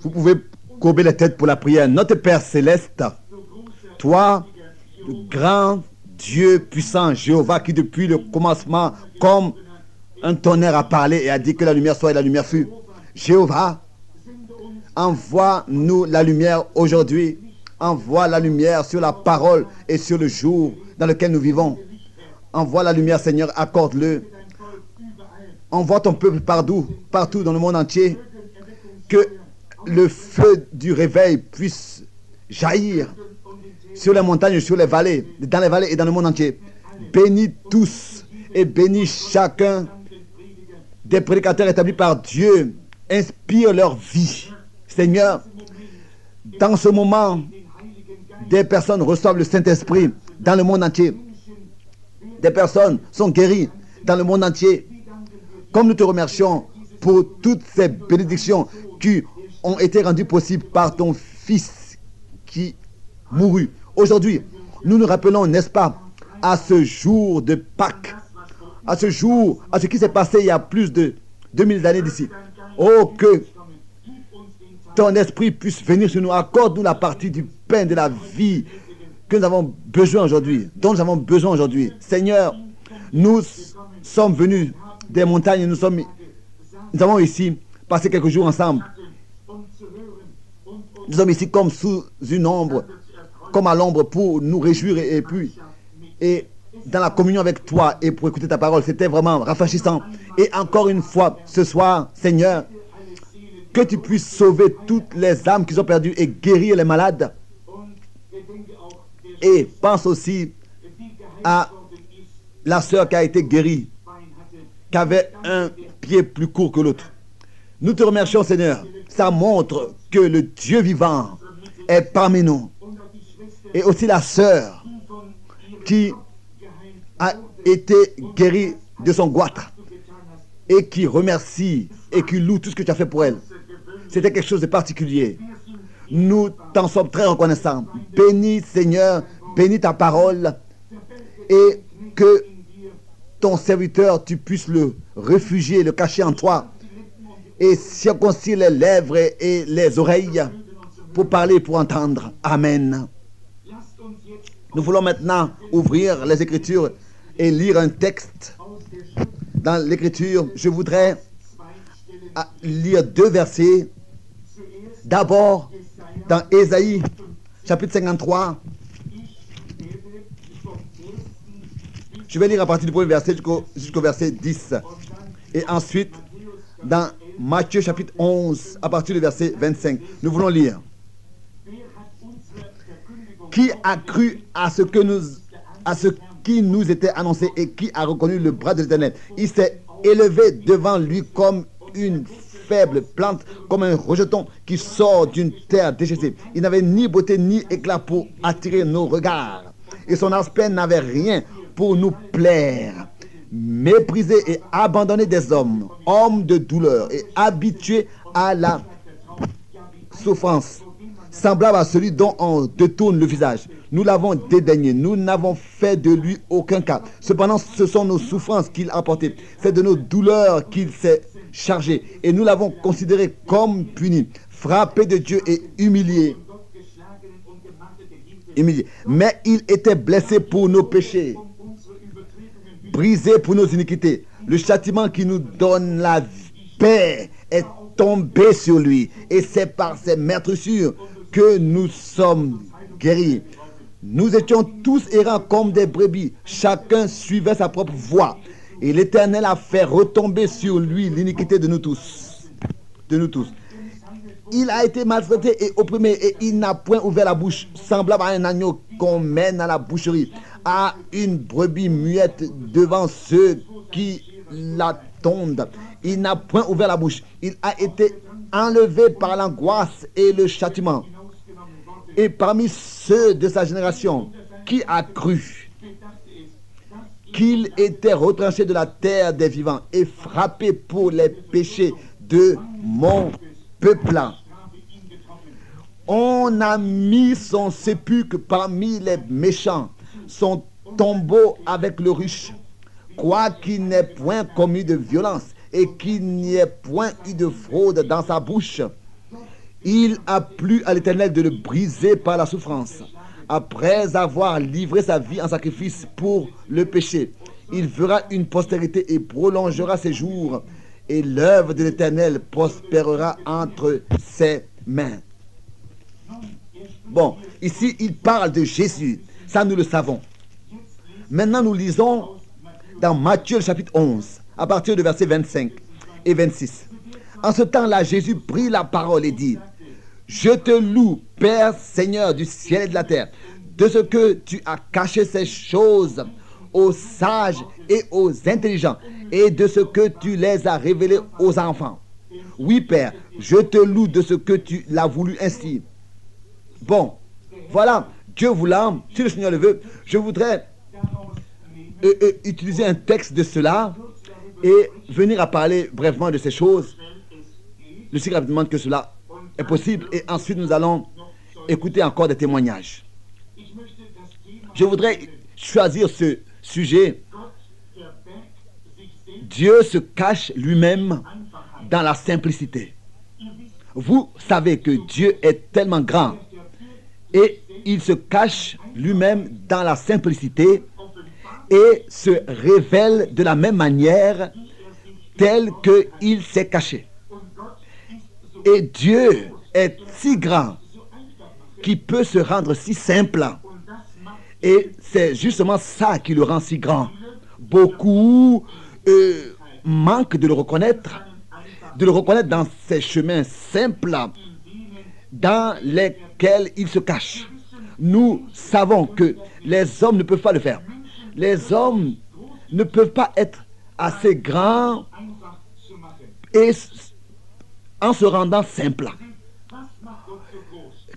Vous pouvez courber les têtes pour la prière. Notre Père Céleste, toi, le grand Dieu puissant, Jéhovah, qui depuis le commencement, comme un tonnerre a parlé et a dit que la lumière soit et la lumière fut. Jéhovah, envoie-nous la lumière aujourd'hui. Envoie la lumière sur la parole et sur le jour dans lequel nous vivons. Envoie la lumière, Seigneur, accorde-le. Envoie ton peuple partout dans le monde entier. Que le feu du réveil puisse jaillir sur les montagnes, sur les vallées, dans les vallées et dans le monde entier. Bénis tous et bénis chacun des prédicateurs établis par Dieu. Inspire leur vie. Seigneur, dans ce moment, des personnes reçoivent le Saint-Esprit dans le monde entier. Des personnes sont guéries dans le monde entier. Comme nous te remercions pour toutes ces bénédictions qui ont été rendues possibles par ton Fils qui mourut. Aujourd'hui, nous nous rappelons, n'est-ce pas, à ce jour de Pâques, à ce jour, à ce qui s'est passé il y a plus de 2000 années d'ici. Oh, que ton esprit puisse venir sur nous. Accorde-nous la partie du pain de la vie que nous avons besoin aujourd'hui, dont nous avons besoin aujourd'hui. Seigneur, nous sommes venus des montagnes, nous avons ici passé quelques jours ensemble. Nous sommes ici comme sous une ombre, comme à l'ombre pour nous réjouir et dans la communion avec toi et pour écouter ta parole. C'était vraiment rafraîchissant. Et encore une fois, ce soir, Seigneur, que tu puisses sauver toutes les âmes qui sont perdues et guérir les malades. Et pense aussi à la sœur qui a été guérie, qui avait un pied plus court que l'autre. Nous te remercions, Seigneur. Ça montre que le Dieu vivant est parmi nous. Et aussi la sœur qui a été guérie de son goitre et qui remercie et qui loue tout ce que tu as fait pour elle. C'était quelque chose de particulier. Nous t'en sommes très reconnaissants. Bénis, Seigneur, bénis ta parole et que ton serviteur, tu puisses le réfugier, le cacher en toi et circoncire les lèvres et les oreilles pour parler, pour entendre. Amen. Nous voulons maintenant ouvrir les Écritures et lire un texte dans l'Écriture. Je voudrais lire deux versets. D'abord, dans Ésaïe, chapitre 53. Je vais lire à partir du premier verset jusqu'au verset 10. Et ensuite, dans Matthieu, chapitre 11, à partir du verset 25. Nous voulons lire. Qui a cru à ce qui nous était annoncé et qui a reconnu le bras de l'Éternel? Il s'est élevé devant lui comme une faible plante, comme un rejeton qui sort d'une terre déchaissée. Il n'avait ni beauté ni éclat pour attirer nos regards. Et son aspect n'avait rien pour nous plaire. Méprisé et abandonné des hommes, homme de douleur et habitué à la souffrance, semblable à celui dont on détourne le visage. Nous l'avons dédaigné, nous n'avons fait de lui aucun cas. Cependant, ce sont nos souffrances qu'il a portées. C'est de nos douleurs qu'il s'est chargé. Et nous l'avons considéré comme puni, frappé de Dieu et humilié. Mais il était blessé pour nos péchés, brisé pour nos iniquités. Le châtiment qui nous donne la paix est tombé sur lui. Et c'est par ses meurtrissures que nous sommes guéris. Nous étions tous errants comme des brebis. Chacun suivait sa propre voie. Et l'Éternel a fait retomber sur lui l'iniquité de nous tous. Il a été maltraité et opprimé et il n'a point ouvert la bouche, semblable à un agneau qu'on mène à la boucherie, à une brebis muette devant ceux qui l'attendent. Il n'a point ouvert la bouche. Il a été enlevé par l'angoisse et le châtiment. Et parmi ceux de sa génération, qui a cru qu'il était retranché de la terre des vivants et frappé pour les péchés de mon peuple? On a mis son sépulcre parmi les méchants, son tombeau avec le riche, quoiqu'il n'ait point commis de violence, et qu'il n'y ait point eu de fraude dans sa bouche. Il a plu à l'Éternel de le briser par la souffrance. Après avoir livré sa vie en sacrifice pour le péché, il fera une postérité et prolongera ses jours, et l'œuvre de l'Éternel prospérera entre ses mains. Bon, ici il parle de Jésus, ça nous le savons. Maintenant nous lisons dans Matthieu chapitre 11, à partir de versets 25 et 26. En ce temps-là, Jésus prit la parole et dit: je te loue, Père, Seigneur du ciel et de la terre, de ce que tu as caché ces choses aux sages et aux intelligents, et de ce que tu les as révélées aux enfants. Oui, Père, je te loue de ce que tu l'as voulu ainsi. Bon, voilà, Dieu voulant, si le Seigneur le veut, je voudrais utiliser un texte de cela et venir à parler brièvement de ces choses, le si rapidement que cela est possible, et ensuite nous allons écouter encore des témoignages. Je voudrais choisir ce sujet. Dieu se cache lui-même dans la simplicité. Vous savez que Dieu est tellement grand et il se cache lui-même dans la simplicité et se révèle de la même manière tel qu'il s'est caché. Et Dieu est si grand qu'il peut se rendre si simple. Et c'est justement ça qui le rend si grand. Beaucoup manquent de le reconnaître dans ces chemins simples dans lesquels il se cache. Nous savons que les hommes ne peuvent pas le faire. Les hommes ne peuvent pas être assez grands et en se rendant simple.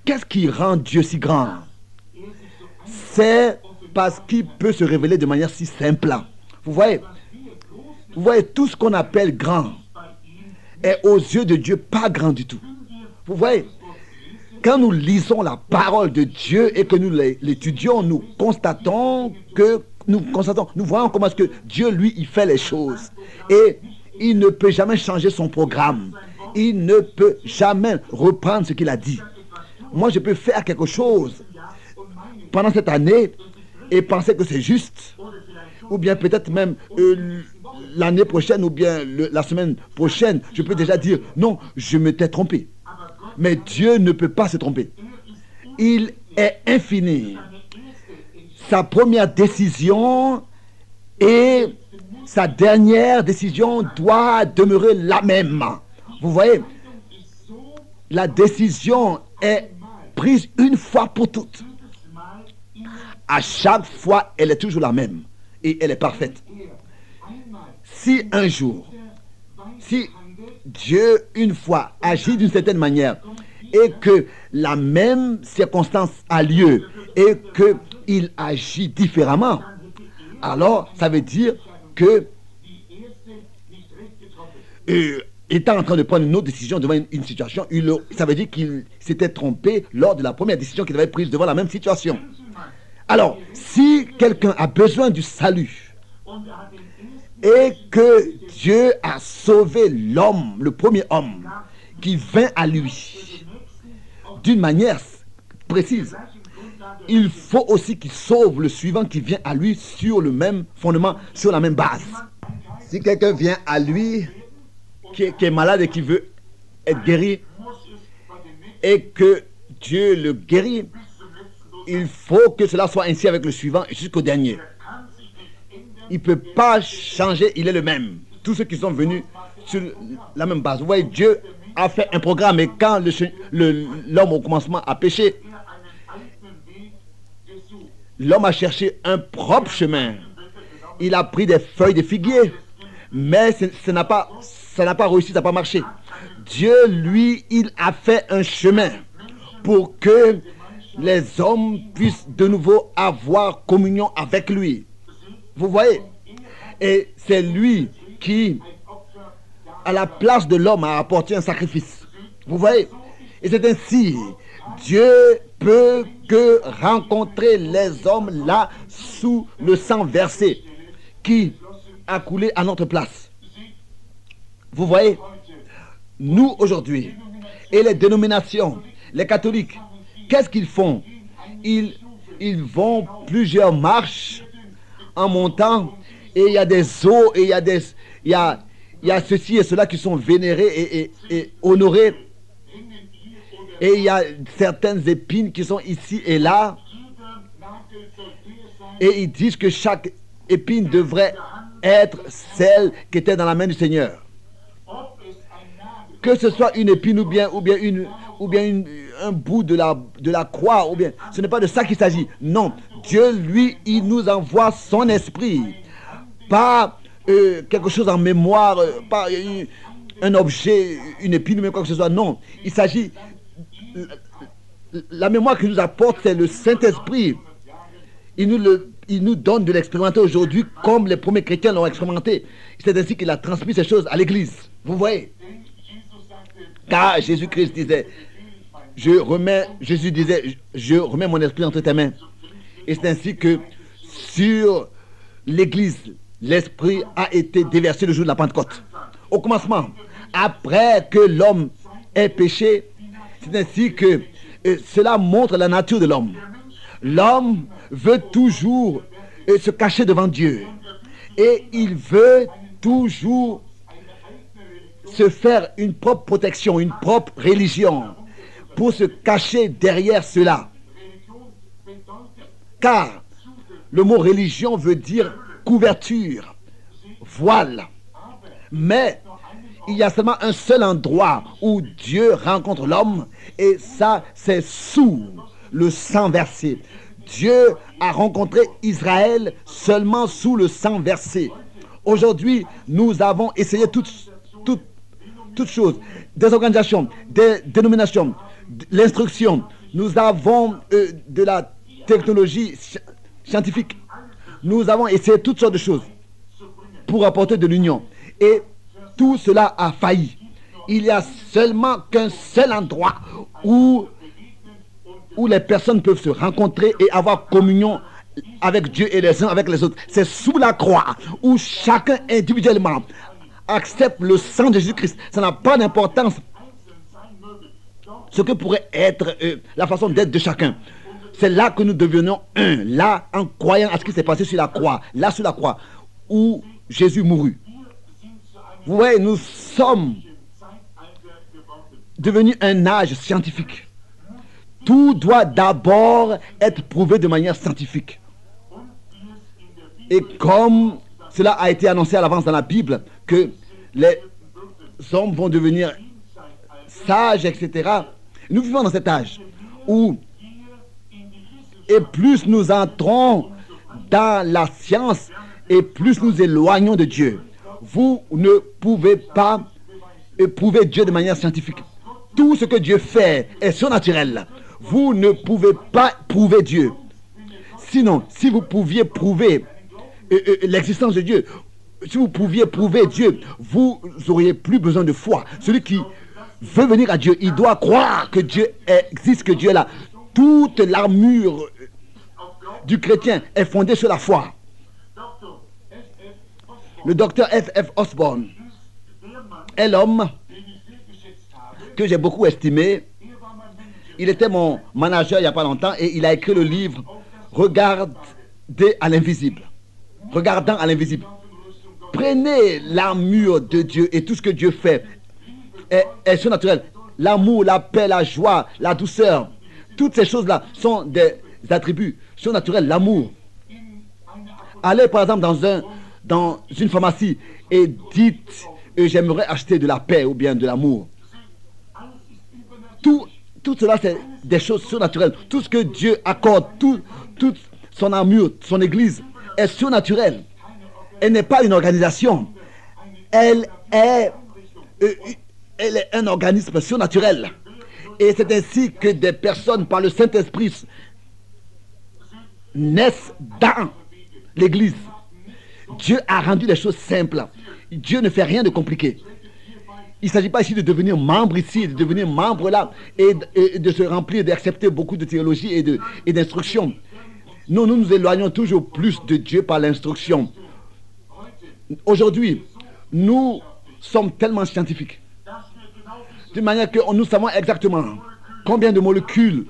Qu'est-ce qui rend Dieu si grand? C'est parce qu'il peut se révéler de manière si simple. Vous voyez, tout ce qu'on appelle grand est aux yeux de Dieu pas grand du tout. Vous voyez, quand nous lisons la parole de Dieu et que nous l'étudions, nous voyons comment est-ce que Dieu, lui, il fait les choses. Et il ne peut jamais changer son programme. Il ne peut jamais reprendre ce qu'il a dit. Moi, je peux faire quelque chose pendant cette année et penser que c'est juste. Ou bien peut-être même l'année prochaine ou bien la semaine prochaine, je peux déjà dire, non, je m'étais trompé. Mais Dieu ne peut pas se tromper. Il est infini. Sa première décision et sa dernière décision doit demeurer la même. Vous voyez, la décision est prise une fois pour toutes. À chaque fois, elle est toujours la même et elle est parfaite. Si un jour, si Dieu une fois agit d'une certaine manière et que la même circonstance a lieu et qu'il agit différemment, alors ça veut dire que étant en train de prendre une autre décision devant une situation, ça veut dire qu'il s'était trompé lors de la première décision qu'il avait prise devant la même situation. Alors, si quelqu'un a besoin du salut et que Dieu a sauvé l'homme, le premier homme qui vint à lui d'une manière précise, il faut aussi qu'il sauve le suivant qui vient à lui sur le même fondement, sur la même base. Si quelqu'un vient à lui qui est malade et qui veut être guéri et que Dieu le guérit, il faut que cela soit ainsi avec le suivant jusqu'au dernier. Il ne peut pas changer, il est le même. Tous ceux qui sont venus sur la même base. Vous voyez, Dieu a fait un programme et quand l'homme au commencement a péché, l'homme a cherché un propre chemin. Il a pris des feuilles de figuier, mais ça n'a pas réussi, ça n'a pas marché. Dieu, lui, il a fait un chemin pour que les hommes puissent de nouveau avoir communion avec lui. Vous voyez? Et c'est lui qui, à la place de l'homme, a apporté un sacrifice. Vous voyez? Et c'est ainsi, Dieu peut que rencontrer les hommes là sous le sang versé qui a coulé à notre place. Vous voyez, nous aujourd'hui, et les dénominations, les catholiques, qu'est-ce qu'ils font? Ils vont plusieurs marches en montant, et il y a des eaux, et il y a ceci et cela qui sont vénérés et honorés. Et il y a certaines épines qui sont ici et là. Et ils disent que chaque épine devrait être celle qui était dans la main du Seigneur. Que ce soit une épine ou bien un bout de la croix, ou bien, ce n'est pas de ça qu'il s'agit. Non, Dieu, lui, il nous envoie son esprit. Pas quelque chose en mémoire, pas un objet, une épine ou même quoi que ce soit. Non, il s'agit... La mémoire qu'il nous apporte, c'est le Saint-Esprit. Il nous donne de l'expérimenter aujourd'hui comme les premiers chrétiens l'ont expérimenté. C'est ainsi qu'il a transmis ces choses à l'Église. Vous voyez? Car Jésus-Christ disait, je remets mon esprit entre tes mains. Et c'est ainsi que sur l'Église, l'Esprit a été déversé le jour de la Pentecôte. Au commencement, après que l'homme ait péché, c'est ainsi que cela montre la nature de l'homme. L'homme veut toujours se cacher devant Dieu. Et il veut toujours se faire une propre protection, une propre religion, pour se cacher derrière cela. Car le mot religion veut dire couverture, voile. Mais il y a seulement un seul endroit où Dieu rencontre l'homme, et ça, c'est sous le sang versé. Dieu a rencontré Israël seulement sous le sang versé. Aujourd'hui, nous avons essayé toutes choses, des organisations, des dénominations, l'instruction. Nous avons de la technologie scientifique. Nous avons essayé toutes sortes de choses pour apporter de l'union. Et tout cela a failli. Il n'y a seulement qu'un seul endroit où les personnes peuvent se rencontrer et avoir communion avec Dieu et les uns avec les autres. C'est sous la croix, où chacun individuellement accepte le sang de Jésus-Christ. Ça n'a pas d'importance ce que pourrait être la façon d'être de chacun. C'est là que nous devenons un. Là, en croyant à ce qui s'est passé sur la croix. Là, sur la croix, où Jésus mourut. Vous voyez, nous sommes devenus un âge scientifique. Tout doit d'abord être prouvé de manière scientifique. Et comme cela a été annoncé à l'avance dans la Bible, que les hommes vont devenir sages, etc. Nous vivons dans cet âge où, et plus nous entrons dans la science, et plus nous éloignons de Dieu. Vous ne pouvez pas éprouver Dieu de manière scientifique. Tout ce que Dieu fait est surnaturel. Vous ne pouvez pas prouver Dieu. Sinon, si vous pouviez prouver l'existence de Dieu, si vous pouviez prouver Dieu, vous n'auriez plus besoin de foi. Celui qui veut venir à Dieu, il doit croire que Dieu existe, que Dieu est là. Toute l'armure du chrétien est fondée sur la foi. Le docteur F.F. Osborne est l'homme que j'ai beaucoup estimé. Il était mon manager il n'y a pas longtemps et il a écrit le livre « Regardez à l'invisible ». Regardant à l'invisible. Prenez l'armure de Dieu et tout ce que Dieu fait est surnaturel. L'amour, la paix, la joie, la douceur, toutes ces choses-là sont des attributs surnaturels. L'amour. Allez par exemple dans une pharmacie et dites j'aimerais acheter de la paix ou bien de l'amour. Tout cela, c'est des choses surnaturelles. Tout ce que Dieu accorde, toute son armure, son église est surnaturelle. Elle n'est pas une organisation. Elle est un organisme surnaturel. Et c'est ainsi que des personnes, par le Saint-Esprit, naissent dans l'église. Dieu a rendu les choses simples. Dieu ne fait rien de compliqué. Il ne s'agit pas ici de devenir membre ici, de devenir membre là, et de se remplir, d'accepter beaucoup de théologie et d'instruction. Nous nous éloignons toujours plus de Dieu par l'instruction. Aujourd'hui, nous sommes tellement scientifiques. D'une manière que nous savons exactement combien de molécules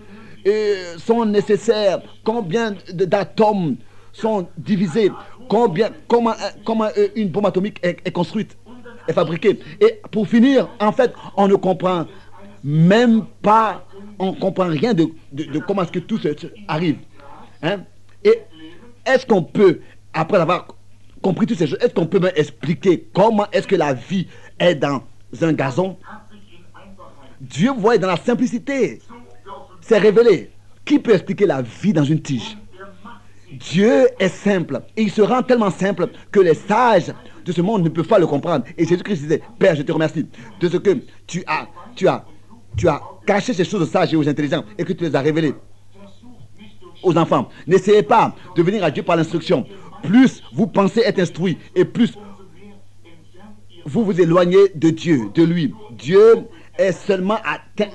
sont nécessaires, combien d'atomes sont divisés, comment une bombe atomique est construite, est fabriquée. Et pour finir, en fait, on ne comprend même pas, on ne comprend rien de comment est-ce que tout arrive. Hein? Et est-ce qu'on peut, après avoir compris toutes ces choses, est-ce qu'on peut m'expliquer comment est-ce que la vie est dans un gazon? Dieu, vous voyez, dans la simplicité, c'est révélé. Qui peut expliquer la vie dans une tige? Dieu est simple. Et il se rend tellement simple que les sages de ce monde ne peuvent pas le comprendre. Et Jésus-Christ disait, Père, je te remercie de ce que tu as caché ces choses aux sages et aux intelligents et que tu les as révélées aux enfants. N'essayez pas de venir à Dieu par l'instruction. Plus vous pensez être instruit et plus vous vous éloignez de Dieu, de lui. Dieu est seulement atteint.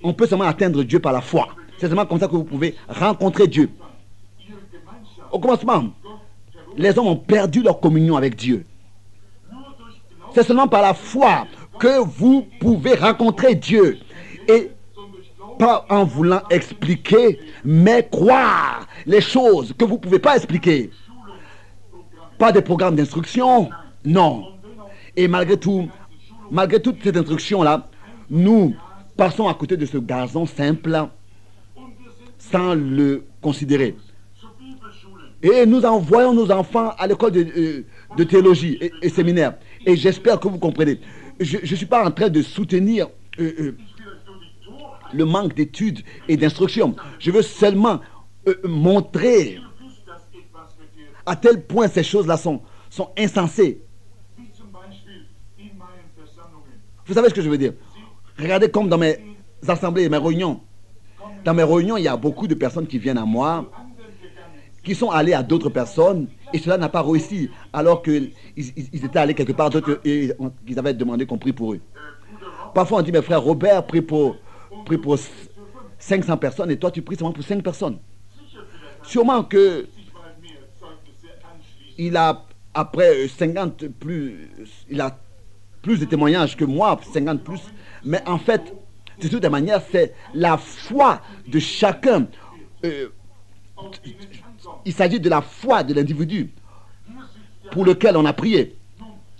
On peut seulement atteindre Dieu par la foi. C'est seulement comme ça que vous pouvez rencontrer Dieu. Au commencement, les hommes ont perdu leur communion avec Dieu. C'est seulement par la foi que vous pouvez rencontrer Dieu. Et pas en voulant expliquer, mais croire les choses que vous ne pouvez pas expliquer. Pas des programmes d'instruction, non. Et malgré toute cette instruction-là, nous passons à côté de ce gazon simple sans le considérer. Et nous envoyons nos enfants à l'école de théologie et séminaire. Et j'espère que vous comprenez. Je ne suis pas en train de soutenir le manque d'études et d'instruction. Je veux seulement montrer à tel point ces choses-là sont insensées. Vous savez ce que je veux dire? Regardez comme dans mes assemblées et mes réunions. Dans mes réunions, il y a beaucoup de personnes qui viennent à moi, qui sont allées à d'autres personnes, et cela n'a pas réussi, alors qu'ils étaient allés quelque part d'autre et qu'ils avaient demandé qu'on prie pour eux. Parfois, on dit, mes frères, Robert prie pour 500 personnes, et toi, tu pries seulement pour 5 personnes. Sûrement que il a, après 50 plus, il a plus de témoignages que moi, 50 plus, mais en fait, de toute manière, c'est la foi de chacun. Il s'agit de la foi de l'individu pour lequel on a prié.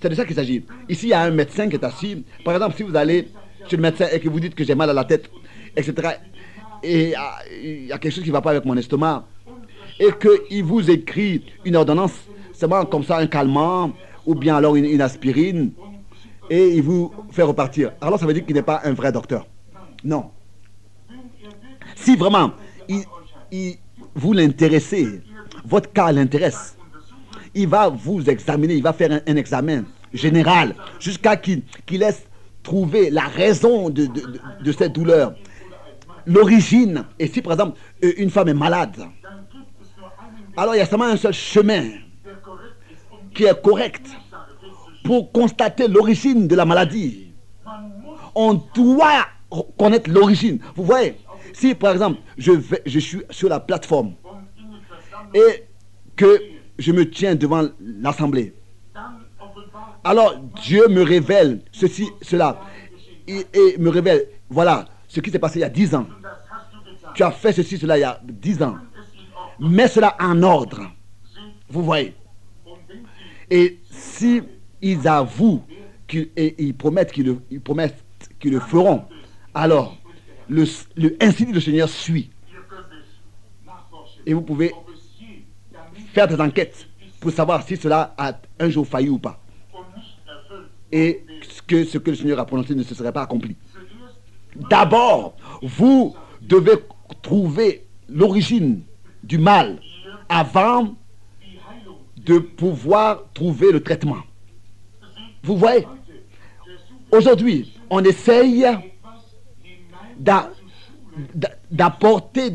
C'est de ça qu'il s'agit. Ici, il y a un médecin qui est assis. Par exemple, si vous allez chez le médecin et que vous dites que j'ai mal à la tête, etc., et il y a quelque chose qui ne va pas avec mon estomac, et qu'il vous écrit une ordonnance, seulement comme ça, un calmant, ou bien alors une aspirine, et il vous fait repartir. Alors ça veut dire qu'il n'est pas un vrai docteur. Non. Si vraiment vous l'intéressez, votre cas l'intéresse, il va vous examiner, il va faire un examen général jusqu'à qu'il laisse trouver la raison de cette douleur, l'origine. Et si par exemple une femme est malade, alors il y a seulement un seul chemin qui est correct pour constater l'origine de la maladie. On doit connaître l'origine. Vous voyez, si par exemple je suis sur la plateforme et que je me tiens devant l'assemblée, alors Dieu me révèle ceci, cela, et me révèle, voilà ce qui s'est passé il y a 10 ans. Tu as fait ceci, cela il y a 10 ans. Mets cela en ordre. Vous voyez. Et si ils avouent ils promettent qu'ils le feront, alors ainsi dit le Seigneur suit. Et vous pouvez faire des enquêtes pour savoir si cela a un jour failli ou pas. Et ce que le Seigneur a prononcé ne se serait pas accompli. D'abord, vous devez trouver l'origine du mal avant de pouvoir trouver le traitement. Vous voyez, aujourd'hui, on essaye d'apporter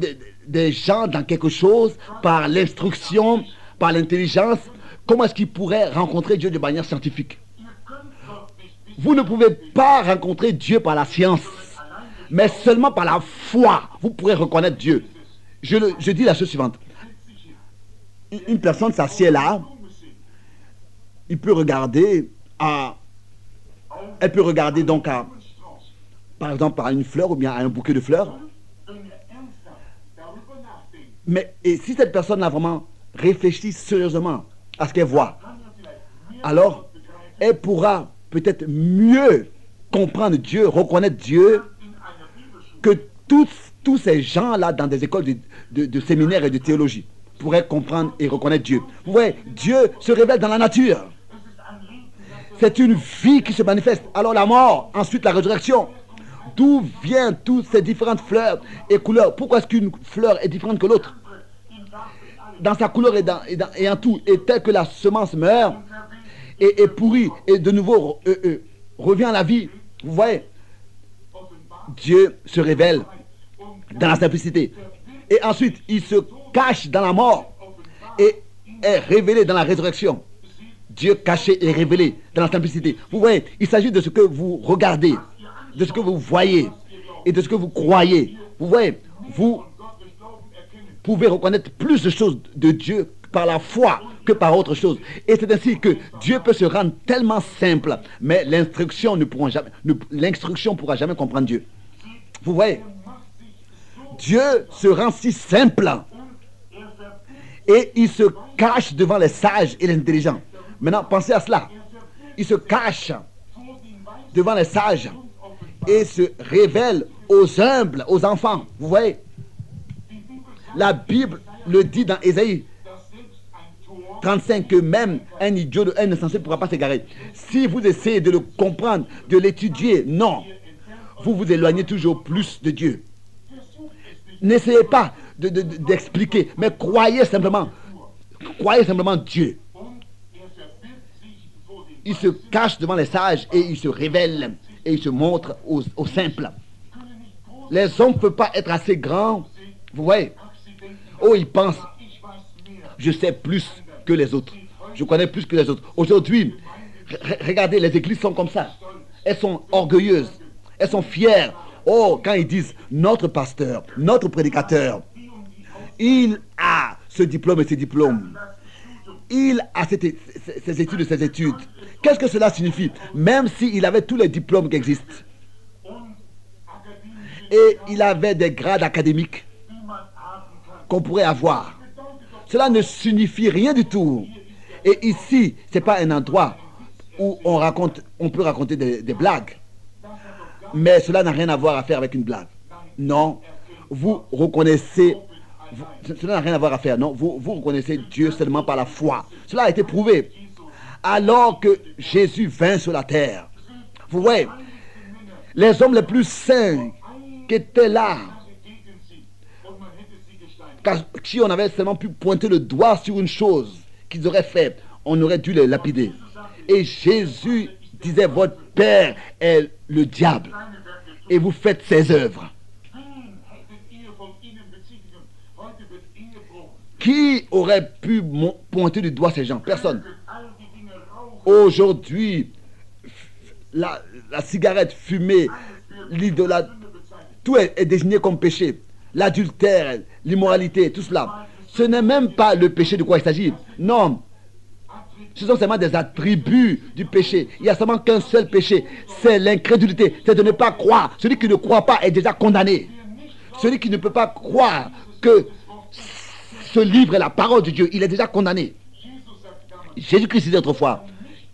des gens dans quelque chose par l'instruction, par l'intelligence. Comment est-ce qu'ils pourraient rencontrer Dieu de manière scientifique? Vous ne pouvez pas rencontrer Dieu par la science, mais seulement par la foi. Vous pourrez reconnaître Dieu. Je dis la chose suivante. Une personne s'assied là, il peut regarder à Elle peut regarder donc par exemple à une fleur ou bien à un bouquet de fleurs. Mais et si cette personne a vraiment réfléchi sérieusement à ce qu'elle voit, alors elle pourra peut-être mieux comprendre Dieu, reconnaître Dieu, que tous ces gens-là dans des écoles de séminaires et de théologie pourraient comprendre et reconnaître Dieu. Vous voyez, Dieu se révèle dans la nature. C'est une vie qui se manifeste. Alors la mort, ensuite la résurrection. D'où viennent toutes ces différentes fleurs et couleurs? Pourquoi est-ce qu'une fleur est différente que l'autre? Dans sa couleur et en tout. Et tel que la semence meurt et pourrit et de nouveau revient à la vie. Vous voyez, Dieu se révèle dans la simplicité. Et ensuite, il se cache dans la mort et est révélé dans la résurrection. Dieu caché et révélé dans la simplicité. Vous voyez, il s'agit de ce que vous regardez, de ce que vous voyez et de ce que vous croyez. Vous voyez, vous pouvez reconnaître plus de choses de Dieu par la foi que par autre chose. Et c'est ainsi que Dieu peut se rendre tellement simple, mais l'instruction ne pourra jamais comprendre Dieu. Vous voyez, Dieu se rend si simple et il se cache devant les sages et les intelligents. Maintenant, pensez à cela. Il se cache devant les sages et se révèle aux humbles, aux enfants. Vous voyez, la Bible le dit dans Ésaïe 35 que même un idiot, un insensé ne pourra pas s'égarer. Si vous essayez de le comprendre, de l'étudier, non, vous vous éloignez toujours plus de Dieu. N'essayez pas d'expliquer, mais croyez simplement Dieu. Il se cache devant les sages et il se révèle et il se montre aux simples. Les hommes ne peuvent pas être assez grands. Vous voyez, oh, ils pensent, je sais plus que les autres. Je connais plus que les autres. Aujourd'hui, regardez, les églises sont comme ça. Elles sont orgueilleuses. Elles sont fières. Oh, quand ils disent, notre pasteur, notre prédicateur, il a ce diplôme et ces diplômes. Il a ces études et ces études. Qu'est-ce que cela signifie? Même s'il avait tous les diplômes qui existent. Et il avait des grades académiques qu'on pourrait avoir. Cela ne signifie rien du tout. Et ici, ce n'est pas un endroit où on peut raconter des blagues. Mais cela n'a rien à voir à faire avec une blague. Non, vous reconnaissez, cela n'a rien à voir à faire, non, vous reconnaissez Dieu seulement par la foi. Cela a été prouvé. Alors que Jésus vint sur la terre, vous voyez, les hommes les plus saints qui étaient là, car si on avait seulement pu pointer le doigt sur une chose qu'ils auraient fait, on aurait dû les lapider. Et Jésus disait, votre père est le diable et vous faites ses œuvres. Qui aurait pu pointer du doigt ces gens? Personne. Aujourd'hui, la cigarette fumée, l'idolâtrie, tout est désigné comme péché. L'adultère, l'immoralité, tout cela. Ce n'est même pas le péché de quoi il s'agit. Non. Ce sont seulement des attributs du péché. Il n'y a seulement qu'un seul péché. C'est l'incrédulité. C'est de ne pas croire. Celui qui ne croit pas est déjà condamné. Celui qui ne peut pas croire que ce livre est la parole de Dieu, il est déjà condamné. Jésus-Christ disait autrefois,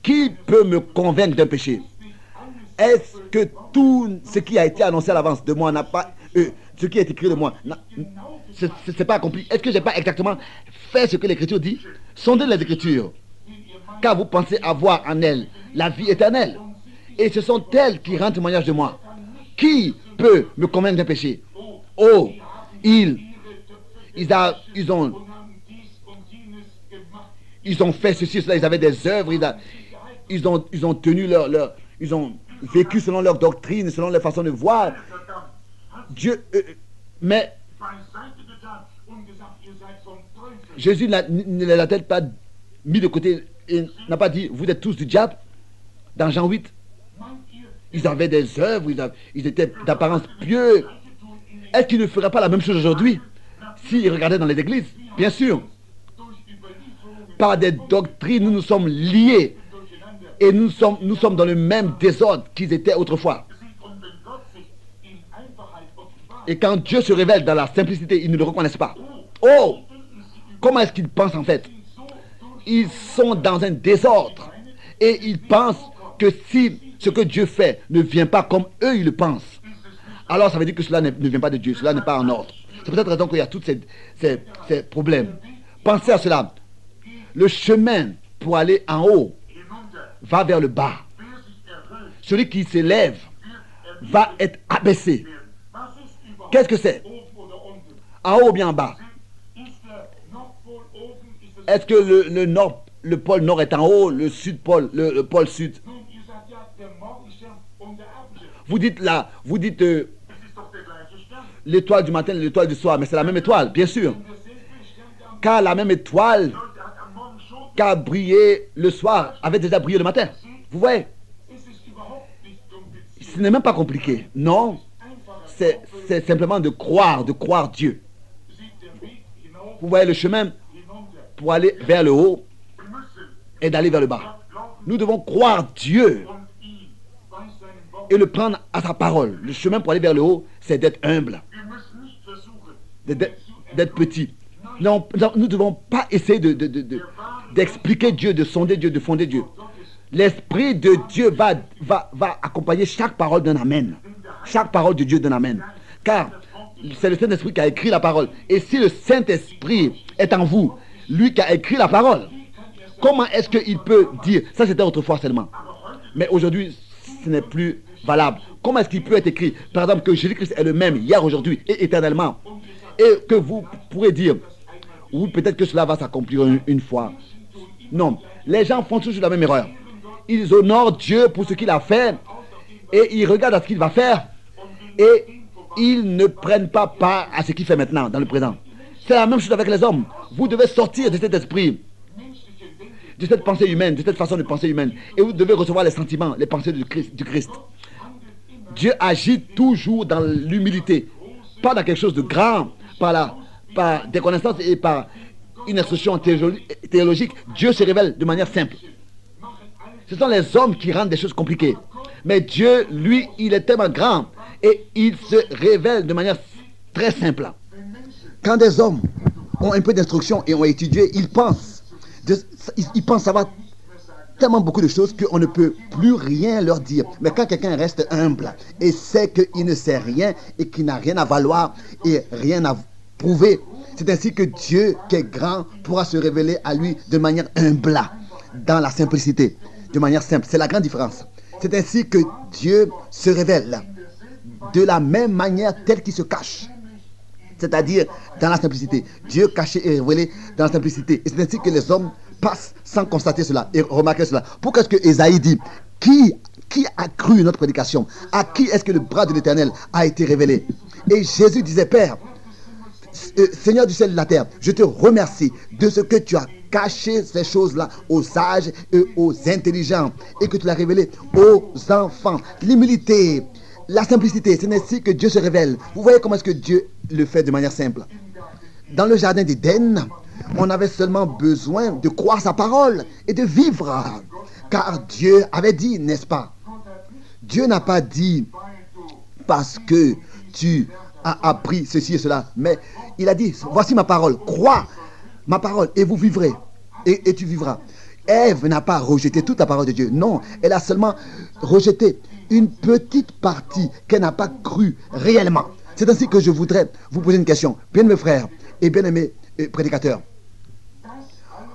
qui peut me convaincre d'un péché? Est-ce que tout ce qui a été annoncé à l'avance de moi n'a pas... ce qui est écrit de moi, ce n'est pas accompli. Est-ce que je n'ai pas exactement fait ce que l'Écriture dit? Sondez les Écritures, car vous pensez avoir en elles la vie éternelle. Et ce sont elles qui rendent témoignage de moi. Qui peut me convaincre d'un péché? Oh, ils ont fait ceci, cela, ils avaient des œuvres, ils ont tenu ils ont vécu selon leur doctrine, selon leur façon de voir. Dieu, mais Jésus ne les a-t-il pas mis de côté et n'a pas dit, vous êtes tous du diable? Dans Jean 8, ils avaient des œuvres, ils étaient d'apparence pieux. Est-ce qu'ils ne feraient pas la même chose aujourd'hui s'ils regardaient dans les églises? Bien sûr. Par des doctrines, nous nous sommes liés Et nous sommes dans le même désordre qu'ils étaient autrefois. Et quand Dieu se révèle dans la simplicité, ils ne le reconnaissent pas. Oh, comment est-ce qu'ils pensent en fait? Ils sont dans un désordre. Et ils pensent que si ce que Dieu fait ne vient pas comme eux ils le pensent, alors ça veut dire que cela ne vient pas de Dieu, cela n'est pas en ordre. C'est peut-être raison qu'il y a tous ces problèmes. Pensez à cela. Le chemin pour aller en haut va vers le bas. Celui qui s'élève va être abaissé. Qu'est-ce que c'est? En haut ou bien en bas? Est-ce que le pôle nord est en haut, le sud pôle, le pôle sud? Vous dites là, vous dites l'étoile du matin, l'étoile du soir, mais c'est la même étoile, bien sûr. Car la même étoile qui a brillé le soir avait déjà brillé le matin. Vous voyez? Ce n'est même pas compliqué. Non, c'est simplement de croire Dieu. Vous voyez le chemin pour aller vers le haut et d'aller vers le bas. Nous devons croire Dieu et le prendre à sa parole. Le chemin pour aller vers le haut, c'est d'être humble, d'être petit. Non, nous ne devons pas essayer d'expliquer Dieu, de sonder Dieu, de fonder Dieu. L'Esprit de Dieu va accompagner chaque parole d'un amen. Chaque parole de Dieu d'un amen. Car c'est le Saint-Esprit qui a écrit la parole. Et si le Saint-Esprit est en vous, lui qui a écrit la parole, comment est-ce qu'il peut dire, ça c'était autrefois seulement, mais aujourd'hui ce n'est plus valable. Comment est-ce qu'il peut être écrit, par exemple, que Jésus-Christ est le même hier, aujourd'hui et éternellement, et que vous pourrez dire, oui, peut-être que cela va s'accomplir une fois. Non, les gens font toujours la même erreur. Ils honorent Dieu pour ce qu'il a fait et ils regardent à ce qu'il va faire et ils ne prennent pas part à ce qu'il fait maintenant, dans le présent. C'est la même chose avec les hommes. Vous devez sortir de cet esprit, de cette pensée humaine, de cette façon de penser humaine, et vous devez recevoir les sentiments, les pensées du Christ. Dieu agit toujours dans l'humilité, pas dans quelque chose de grand, par des connaissances et par une instruction théologique. Dieu se révèle de manière simple. Ce sont les hommes qui rendent des choses compliquées. Mais Dieu, lui, il est tellement grand et il se révèle de manière très simple. Quand des hommes ont un peu d'instruction et ont étudié, ils pensent savoir tellement beaucoup de choses qu'on ne peut plus rien leur dire. Mais quand quelqu'un reste humble et sait qu'il ne sait rien et qu'il n'a rien à valoir et rien à prouver, c'est ainsi que Dieu, qui est grand, pourra se révéler à lui de manière humble, dans la simplicité, de manière simple. C'est la grande différence. C'est ainsi que Dieu se révèle de la même manière telle qu'il se cache. C'est-à-dire dans la simplicité. Dieu caché et révélé dans la simplicité. Et c'est ainsi que les hommes passent sans constater cela et remarquer cela. Pourquoi est-ce que Ésaïe dit, qui a cru notre prédication? À qui est-ce que le bras de l'Éternel a été révélé? Et Jésus disait, Père, Seigneur du ciel et de la terre, je te remercie de ce que tu as caché ces choses-là aux sages et aux intelligents et que tu l'as révélé aux enfants. L'humilité, la simplicité, c'est ainsi que Dieu se révèle. Vous voyez comment est-ce que Dieu le fait de manière simple. Dans le jardin d'Éden, on avait seulement besoin de croire sa parole et de vivre. Car Dieu avait dit, n'est-ce pas? Dieu n'a pas dit parce que tu as appris ceci et cela, mais il a dit, voici ma parole, crois ma parole et vous vivrez, et tu vivras. Ève n'a pas rejeté toute la parole de Dieu, non, elle a seulement rejeté une petite partie qu'elle n'a pas cru réellement. C'est ainsi que je voudrais vous poser une question, bien-aimés frères et bien-aimés prédicateurs.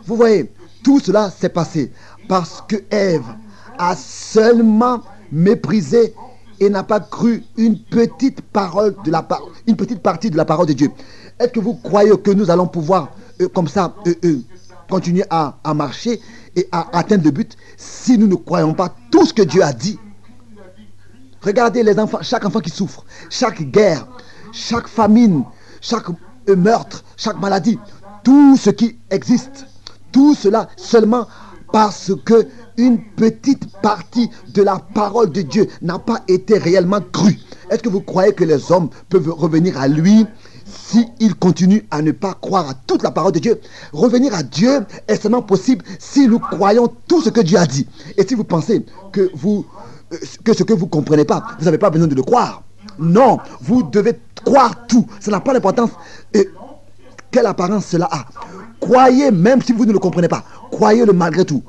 Vous voyez, tout cela s'est passé parce que Ève a seulement méprisé et n'a pas cru une petite partie de la parole de Dieu. Est-ce que vous croyez que nous allons pouvoir comme ça continuer à marcher et à atteindre le but si nous ne croyons pas tout ce que Dieu a dit? Regardez les enfants, chaque enfant qui souffre, chaque guerre, chaque famine, chaque meurtre, chaque maladie, tout ce qui existe, tout cela seulement parce que une petite partie de la parole de Dieu n'a pas été réellement crue. Est-ce que vous croyez que les hommes peuvent revenir à lui s'ils continuent à ne pas croire à toute la parole de Dieu. Revenir à Dieu est seulement possible si nous croyons tout ce que Dieu a dit. Et si vous pensez que ce que vous ne comprenez pas, vous n'avez pas besoin de le croire. Non, vous devez croire tout. Ça n'a pas d'importance quelle apparence cela a. Croyez même si vous ne le comprenez pas. Croyez-le malgré tout.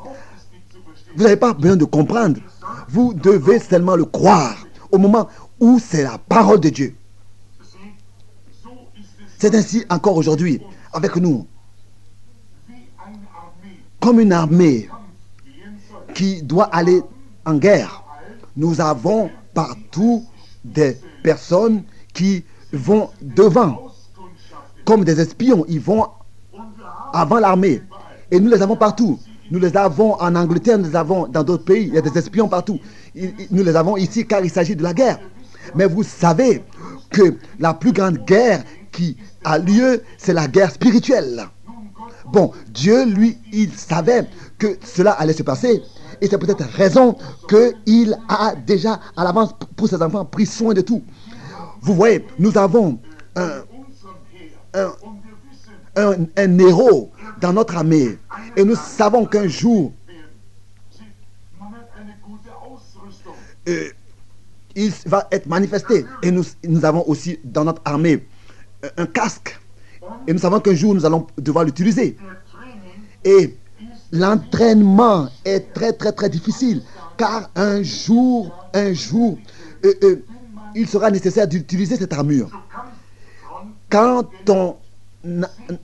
Vous n'avez pas besoin de comprendre. Vous devez seulement le croire au moment où c'est la parole de Dieu. C'est ainsi encore aujourd'hui avec nous. Comme une armée qui doit aller en guerre. Nous avons partout des personnes qui vont devant. Comme des espions, ils vont avant l'armée. Et nous les avons partout. Nous les avons en Angleterre, nous les avons dans d'autres pays. Il y a des espions partout. Nous les avons ici car il s'agit de la guerre. Mais vous savez que la plus grande guerre qui a lieu, c'est la guerre spirituelle. Bon, Dieu, lui, il savait que cela allait se passer. Et c'est peut-être raison qu'il a déjà à l'avance pour ses enfants pris soin de tout. Vous voyez, nous avons un héros dans notre armée. Et nous savons qu'un jour, il va être manifesté. Et nous avons aussi dans notre armée un casque. Et nous savons qu'un jour, nous allons devoir l'utiliser. Et l'entraînement est très, très, très difficile. Car un jour, il sera nécessaire d'utiliser cette armure. Quand on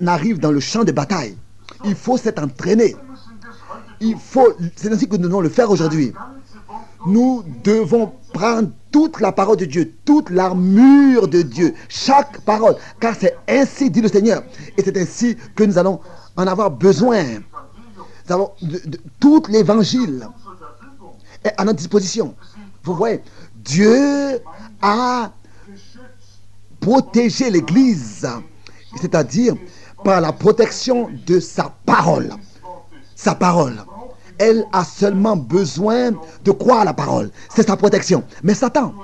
arrive dans le champ de bataille, il faut s'être entraîné. C'est ainsi que nous devons le faire aujourd'hui. Nous devons prendre toute la parole de Dieu, toute l'armure de Dieu, chaque parole, car c'est ainsi dit le Seigneur. Et c'est ainsi que nous allons en avoir besoin. Nous avons tout l'évangile est à notre disposition. Vous voyez, Dieu a protégé l'Église, c'est-à-dire par la protection de sa parole. Sa parole. Elle a seulement besoin de croire à la parole. C'est sa protection. Mais Satan,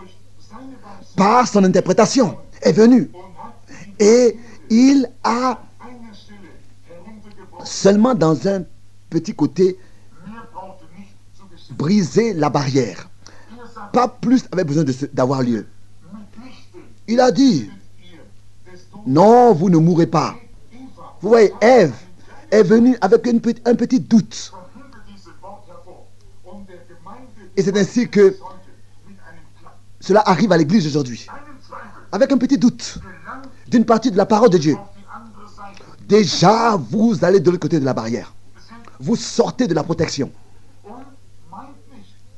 par son interprétation, est venu. Et il a seulement dans un petit côté brisé la barrière. Pas plus avait besoin d'avoir lieu. Il a dit, non, vous ne mourrez pas. Vous voyez, Ève est venue avec un petit doute. Et c'est ainsi que cela arrive à l'église aujourd'hui. Avec un petit doute d'une partie de la parole de Dieu. Déjà, vous allez de l'autre côté de la barrière. Vous sortez de la protection.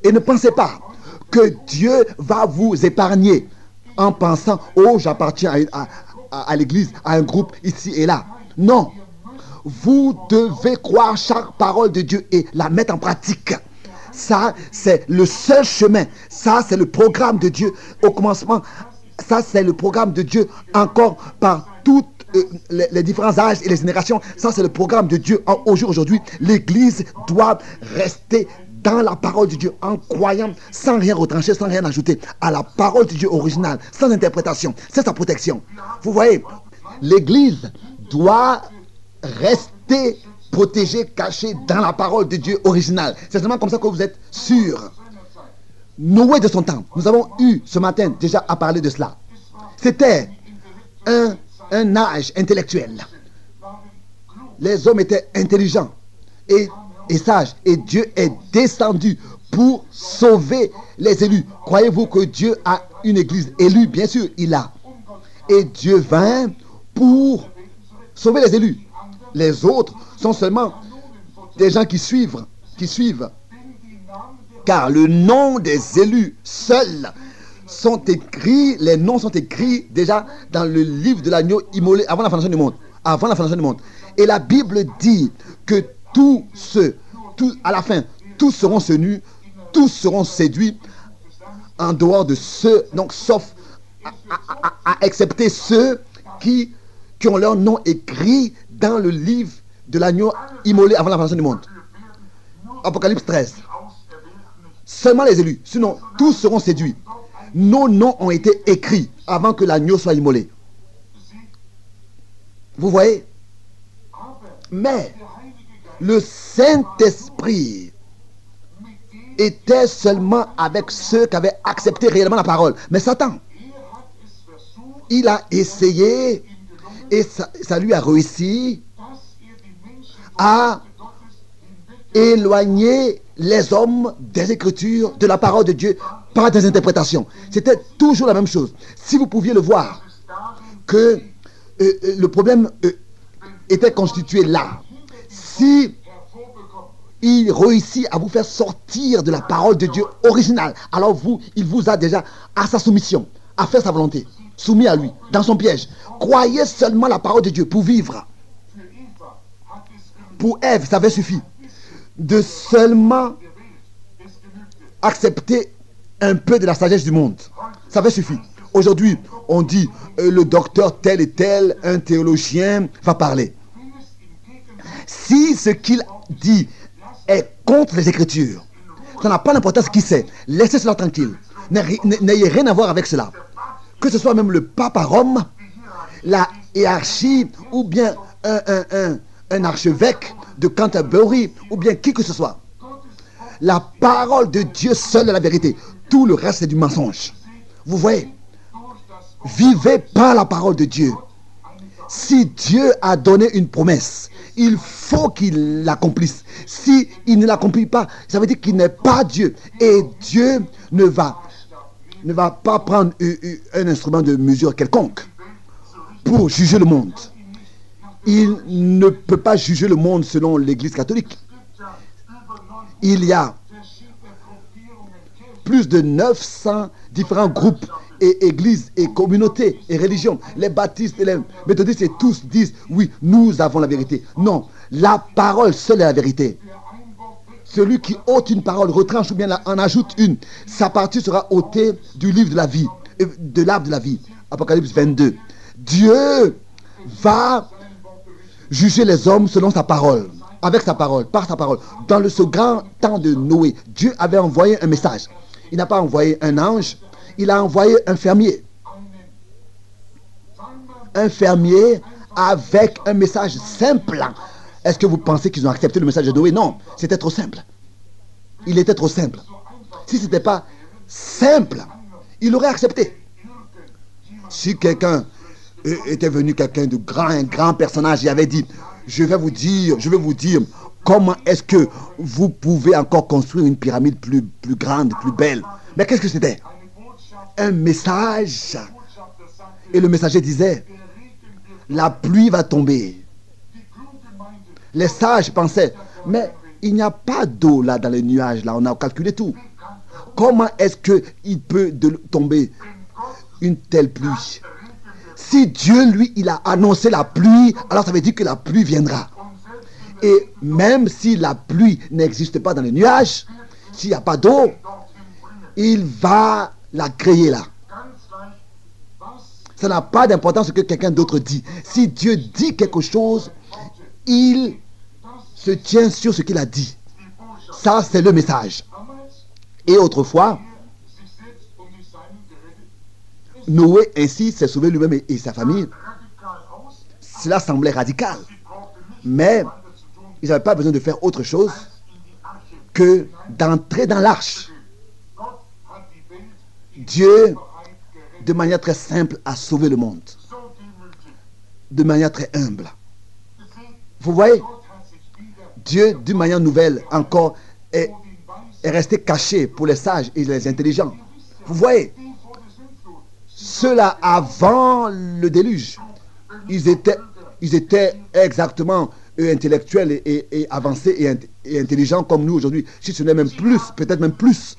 Et ne pensez pas que Dieu va vous épargner en pensant, oh, j'appartiens à l'église, à un groupe ici et là. Non. Vous devez croire chaque parole de Dieu et la mettre en pratique. Ça, c'est le seul chemin. Ça, c'est le programme de Dieu au commencement. Ça, c'est le programme de Dieu encore par toutes les différents âges et les générations. Ça, c'est le programme de Dieu aujourd'hui. L'Église doit rester dans la parole de Dieu en croyant sans rien retrancher, sans rien ajouter à la parole de Dieu originale, sans interprétation. C'est sa protection. Vous voyez, l'Église doit rester protégé, caché dans la parole de Dieu originale. C'est seulement comme ça que vous êtes sûr. Noé de son temps, nous avons eu ce matin déjà à parler de cela. C'était un âge intellectuel. Les hommes étaient intelligents et sages. Et Dieu est descendu pour sauver les élus. Croyez-vous que Dieu a une église élue? Bien sûr, il a. Et Dieu vint pour sauver les élus. Les autres sont seulement des gens qui suivent. Car le nom des élus seuls sont écrits, les noms sont écrits déjà dans le livre de l'agneau immolé avant la fondation du monde. Avant la fondation du monde. Et la Bible dit que à la fin, tous seront séduits, tous seront séduits en dehors de ceux, donc sauf à excepter ceux qui ont leur nom écrit dans le livre de l'agneau immolé avant la fondation du monde. Apocalypse 13. Seulement les élus, sinon tous seront séduits. Nos noms ont été écrits avant que l'agneau soit immolé. Vous voyez? Mais le Saint-Esprit était seulement avec ceux qui avaient accepté réellement la parole. Mais Satan, il a essayé et ça lui a réussi à éloigner les hommes des Écritures, de la parole de Dieu, par des interprétations. C'était toujours la même chose. Si vous pouviez le voir, que le problème était constitué là. Si il réussit à vous faire sortir de la parole de Dieu originale, alors il vous a déjà à sa soumission, à faire sa volonté, soumis à lui, dans son piège. Croyez seulement la parole de Dieu pour vivre. Pour Ève, ça avait suffi de seulement accepter un peu de la sagesse du monde. Ça avait suffi. Aujourd'hui, on dit le docteur tel et tel, un théologien va parler. Si ce qu'il dit est contre les Écritures, ça n'a pas d'importance qui c'est. Laissez cela tranquille. N'ayez rien à voir avec cela. Que ce soit même le pape à Rome, la hiérarchie, ou bien un archevêque de Canterbury, ou bien qui que ce soit. La parole de Dieu seule est la vérité. Tout le reste c'est du mensonge. Vous voyez? Vivez par la parole de Dieu. Si Dieu a donné une promesse, il faut qu'il l'accomplisse. Si il ne l'accomplit pas, ça veut dire qu'il n'est pas Dieu. Et Dieu ne va pas prendre un instrument de mesure quelconque pour juger le monde. Il ne peut pas juger le monde selon l'Église catholique. Il y a plus de 900 différents groupes et églises et communautés et religions. Les baptistes et les méthodistes et tous disent oui, nous avons la vérité. Non, la parole seule est la vérité. Celui qui ôte une parole, retranche ou bien en ajoute une, sa partie sera ôtée du livre de la vie, de l'arbre de la vie. Apocalypse 22. Dieu va juger les hommes selon sa parole, avec sa parole, par sa parole. Dans ce grand temps de Noé, Dieu avait envoyé un message. Il n'a pas envoyé un ange, il a envoyé un fermier. Un fermier avec un message simple. Est-ce que vous pensez qu'ils ont accepté le message de Noé? Non, c'était trop simple. Il était trop simple. Si ce n'était pas simple, il aurait accepté. Si quelqu'un était venu, quelqu'un de grand, un grand personnage, il avait dit, je vais vous dire comment est-ce que vous pouvez encore construire une pyramide plus grande, plus belle. Mais qu'est-ce que c'était? Un message. Et le messager disait, la pluie va tomber. Les sages pensaient, mais il n'y a pas d'eau là dans les nuages, là, on a calculé tout. Comment est-ce qu'il peut tomber une telle pluie? Si Dieu, lui, il a annoncé la pluie, alors ça veut dire que la pluie viendra. Et même si la pluie n'existe pas dans les nuages, s'il n'y a pas d'eau, il va la créer là. Ça n'a pas d'importance ce que quelqu'un d'autre dit. Si Dieu dit quelque chose, il se tient sur ce qu'il a dit. Ça, c'est le message. Et autrefois, Noé ainsi s'est sauvé lui-même et sa famille. Cela semblait radical. Mais ils n'avaient pas besoin de faire autre chose que d'entrer dans l'arche. Dieu, de manière très simple, a sauvé le monde. De manière très humble. Vous voyez, Dieu, d'une manière nouvelle, encore, est resté caché pour les sages et les intelligents. Vous voyez, ceux-là, avant le déluge, ils étaient exactement intellectuels et avancés et intelligents comme nous aujourd'hui. Si ce n'est même plus, peut-être même plus.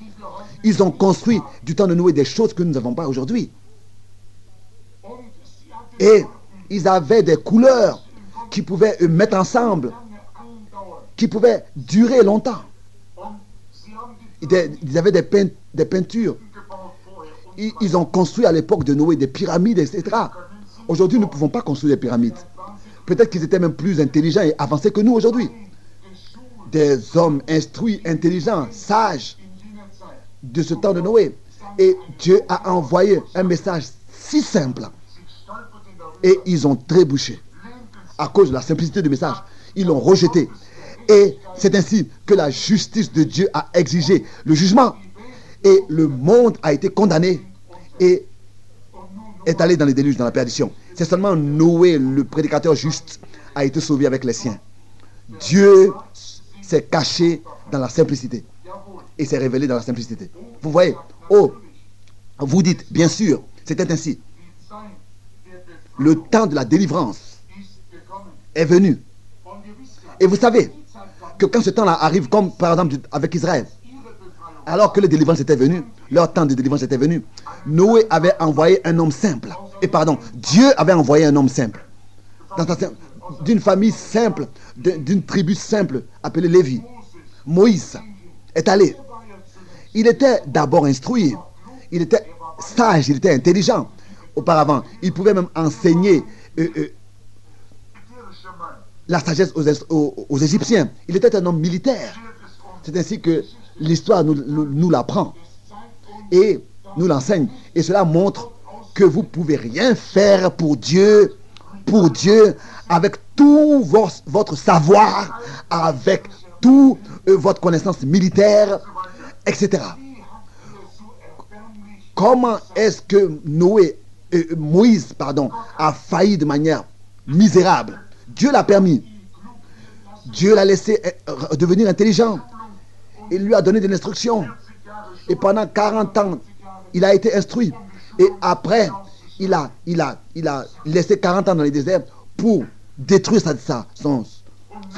Ils ont construit du temps de Noé des choses que nous n'avons pas aujourd'hui. Et ils avaient des couleurs qui pouvaient mettre ensemble, qui pouvaient durer longtemps. Ils avaient des peintures. Ils ont construit à l'époque de Noé des pyramides, etc. Aujourd'hui, nous ne pouvons pas construire des pyramides. Peut-être qu'ils étaient même plus intelligents et avancés que nous aujourd'hui. Des hommes instruits, intelligents, sages de ce temps de Noé. Et Dieu a envoyé un message si simple. Et ils ont trébuché. à cause de la simplicité du message. Ils l'ont rejeté. Et c'est ainsi que la justice de Dieu a exigé le jugement. Et le monde a été condamné et est allé dans les déluges, dans la perdition. C'est seulement Noé, le prédicateur juste, a été sauvé avec les siens. Dieu s'est caché dans la simplicité et s'est révélé dans la simplicité. Vous voyez, oh, vous dites, bien sûr, c'était ainsi. Le temps de la délivrance est venu. Et vous savez que quand ce temps-là arrive, comme par exemple avec Israël, alors que la délivrance était venue, leur temps de délivrance était venu, Noé avait envoyé un homme simple. Dieu avait envoyé un homme simple. D'une famille simple, d'une tribu simple, appelée Lévi. Moïse est allé. Il était d'abord instruit. Il était sage, il était intelligent. Auparavant, il pouvait même enseigner la sagesse aux Égyptiens. Il était un homme militaire. C'est ainsi que l'histoire nous l'apprend et nous l'enseigne. Et cela montre que vous ne pouvez rien faire pour Dieu, avec tout votre savoir, avec toute votre connaissance militaire, etc. Comment est-ce que Moïse a failli de manière misérable? Dieu l'a permis. Dieu l'a laissé devenir intelligent. Il lui a donné des instructions. Et pendant 40 ans, il a été instruit. Et après, il a laissé 40 ans dans les déserts pour détruire son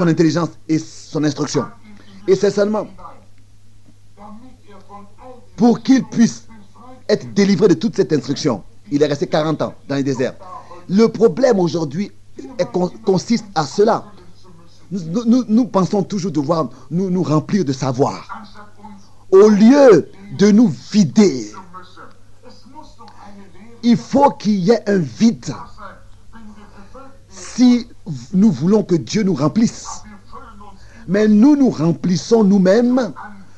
intelligence et son instruction. Et c'est seulement pour qu'il puisse être délivré de toute cette instruction. Il est resté 40 ans dans les déserts. Le problème aujourd'hui consiste à cela. Nous pensons toujours devoir nous remplir de savoir. Au lieu de nous vider, il faut qu'il y ait un vide. Si nous voulons que Dieu nous remplisse. Mais nous remplissons nous-mêmes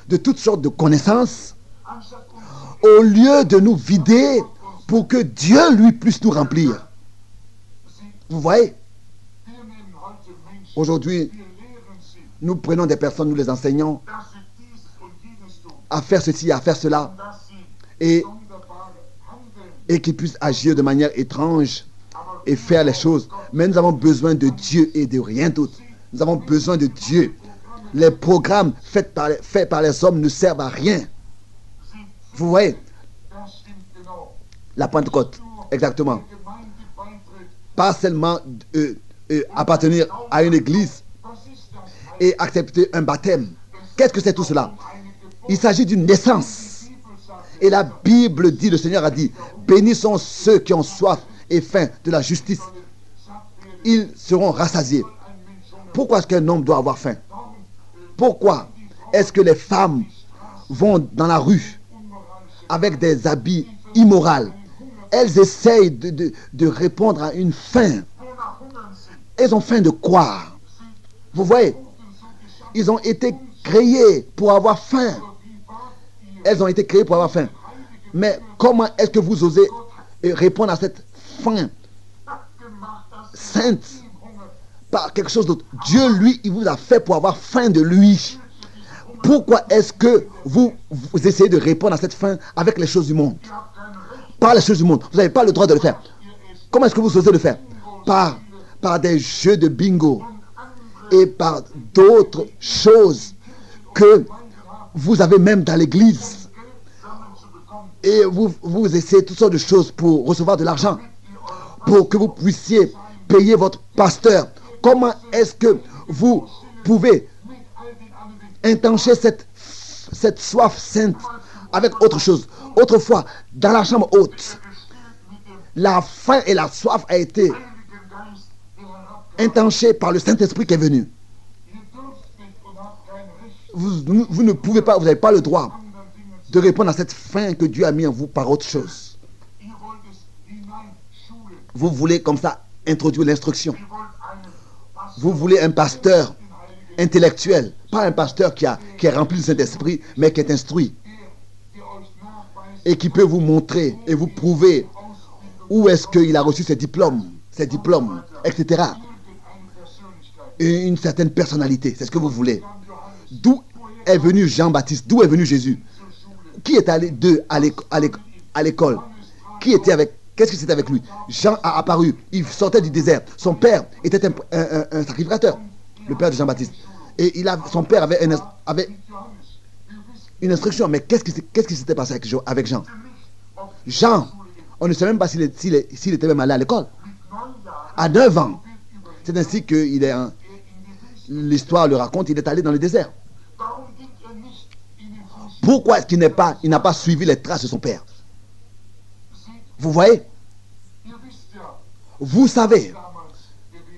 de toutes sortes de connaissances au lieu de nous vider pour que Dieu lui puisse nous remplir. Vous voyez? Aujourd'hui, nous prenons des personnes, nous les enseignons à faire ceci, à faire cela, et qu'ils puissent agir de manière étrange et faire les choses. Mais nous avons besoin de Dieu et de rien d'autre. Nous avons besoin de Dieu. Les programmes faits par les hommes ne servent à rien. Vous voyez? La Pentecôte, exactement. Pas seulement appartenir à une église et accepter un baptême. Qu'est-ce que c'est tout cela? Il s'agit d'une naissance. Et la Bible dit, le Seigneur a dit, bénis sont ceux qui ont soif et faim de la justice. Ils seront rassasiés. Pourquoi est-ce qu'un homme doit avoir faim? Pourquoi est-ce que les femmes vont dans la rue avec des habits immoraux? Elles essayent de répondre à une faim. Elles ont faim de quoi? Vous voyez? Ils ont été créés pour avoir faim. Elles ont été créées pour avoir faim. Mais comment est-ce que vous osez répondre à cette faim sainte par quelque chose d'autre? Dieu, lui, il vous a fait pour avoir faim de lui. Pourquoi est-ce que vous essayez de répondre à cette faim avec les choses du monde? Par les choses du monde. Vous n'avez pas le droit de le faire. Comment est-ce que vous osez le faire? Par des jeux de bingo et par d'autres choses que vous avez même dans l'église. Et vous essayez toutes sortes de choses pour recevoir de l'argent, pour que vous puissiez payer votre pasteur. Comment est-ce que vous pouvez intencher cette soif sainte avec autre chose? Autrefois, dans la chambre haute, la faim et la soif a été intenchée par le Saint-Esprit qui est venu. Vous ne pouvez pas, vous n'avez pas le droit de répondre à cette faim que Dieu a mis en vous par autre chose. Vous voulez comme ça introduire l'instruction. Vous voulez un pasteur intellectuel, pas un pasteur qui est rempli du Saint-Esprit, mais qui est instruit et qui peut vous montrer et vous prouver où est-ce qu'il a reçu ses diplômes, etc. une certaine personnalité. C'est ce que vous voulez. D'où est venu Jean-Baptiste? D'où est venu Jésus? Qui est allé à l'école? Qui était avec? Qu'est-ce que c'était avec lui? Jean a apparu. Il sortait du désert. Son père était un sacrificateur, le père de Jean-Baptiste. Et son père avait une instruction. Mais qu'est-ce qui s'était passé avec Jean? Jean, on ne sait même pas s'il était même allé à l'école. À 9 ans. C'est ainsi que l'histoire le raconte, il est allé dans le désert. Pourquoi est-ce qu'il n'a pas suivi les traces de son père? Vous voyez? Vous savez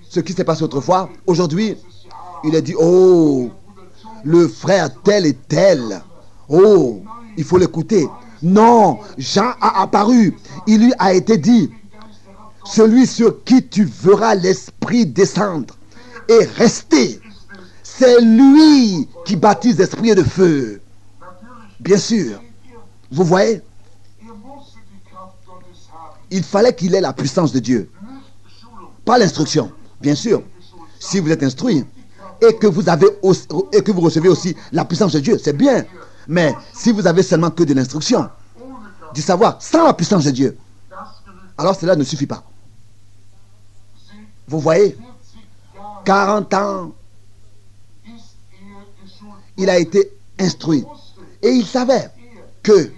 ce qui s'est passé autrefois. Aujourd'hui, il est dit, oh, le frère tel et tel. Oh, il faut l'écouter. Non, Jean a apparu. Il lui a été dit, celui sur qui tu verras l'esprit descendre et rester, c'est lui qui baptise d'esprit et de feu. Bien sûr. Vous voyez? Il fallait qu'il ait la puissance de Dieu. Pas l'instruction. Bien sûr. Si vous êtes instruit et que vous recevez aussi la puissance de Dieu, c'est bien. Mais si vous avez seulement que de l'instruction, du savoir, sans la puissance de Dieu, alors cela ne suffit pas. Vous voyez? 40 ans, il a été instruit. Et il savait que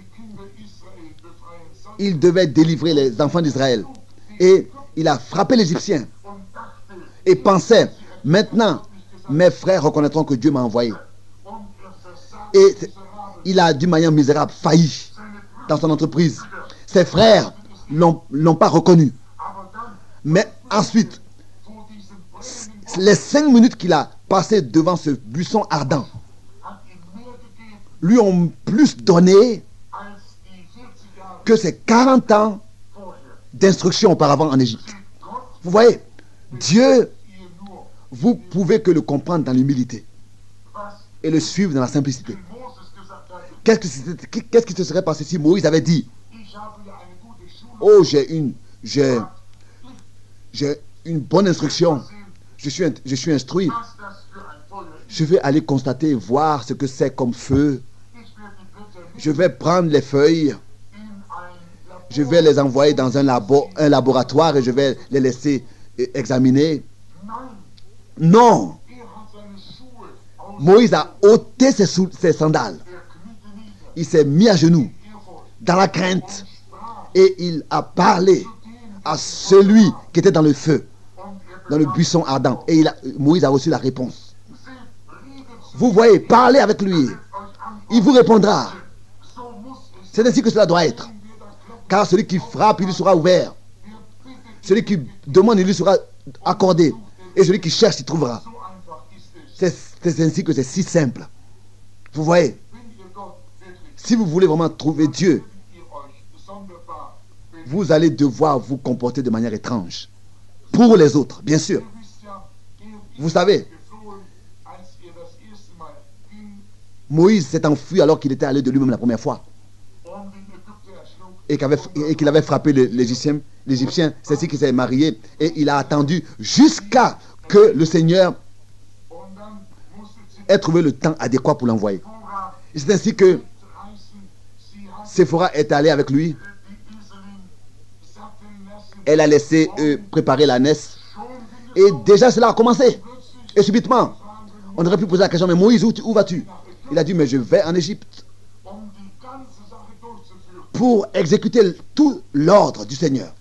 il devait délivrer les enfants d'Israël. Et il a frappé l'Égyptien. Et pensait, maintenant, mes frères reconnaîtront que Dieu m'a envoyé. Et il a, d'une manière misérable, failli dans son entreprise. Ses frères l'ont pas reconnu. Mais ensuite, les 5 minutes qu'il a passées devant ce buisson ardent lui ont plus donné que ces 40 ans d'instruction auparavant en Égypte. Vous voyez, Dieu, vous pouvez que le comprendre dans l'humilité et le suivre dans la simplicité. Qu'est-ce qui se serait passé si Moïse avait dit, oh, j'ai une bonne instruction, je suis instruit, je vais aller constater, voir ce que c'est comme feu, je vais prendre les feuilles, je vais les envoyer dans un laboratoire et je vais les laisser examiner. Non. Moïse a ôté ses sandales. Il s'est mis à genoux dans la crainte et il a parlé à celui qui était dans le feu, dans le buisson ardent. Et Moïse a reçu la réponse. Vous voyez, parlez avec lui. Il vous répondra. C'est ainsi que cela doit être. Car celui qui frappe, il lui sera ouvert. Celui qui demande, il lui sera accordé. Et celui qui cherche, il trouvera. C'est ainsi que c'est si simple. Vous voyez, si vous voulez vraiment trouver Dieu, vous allez devoir vous comporter de manière étrange. Pour les autres, bien sûr. Vous savez, Moïse s'est enfui alors qu'il était allé de lui-même la première fois. Et qu'il avait frappé l'Égyptien. C'est ainsi qu'il s'est marié. Et il a attendu jusqu'à que le Seigneur ait trouvé le temps adéquat pour l'envoyer. Et c'est ainsi que Séphora est allée avec lui. Elle a laissé préparer l'ânesse. Et déjà cela a commencé. Et subitement, on aurait pu poser la question, mais Moïse, où vas-tu? Il a dit, mais je vais en Égypte pour exécuter tout l'ordre du Seigneur.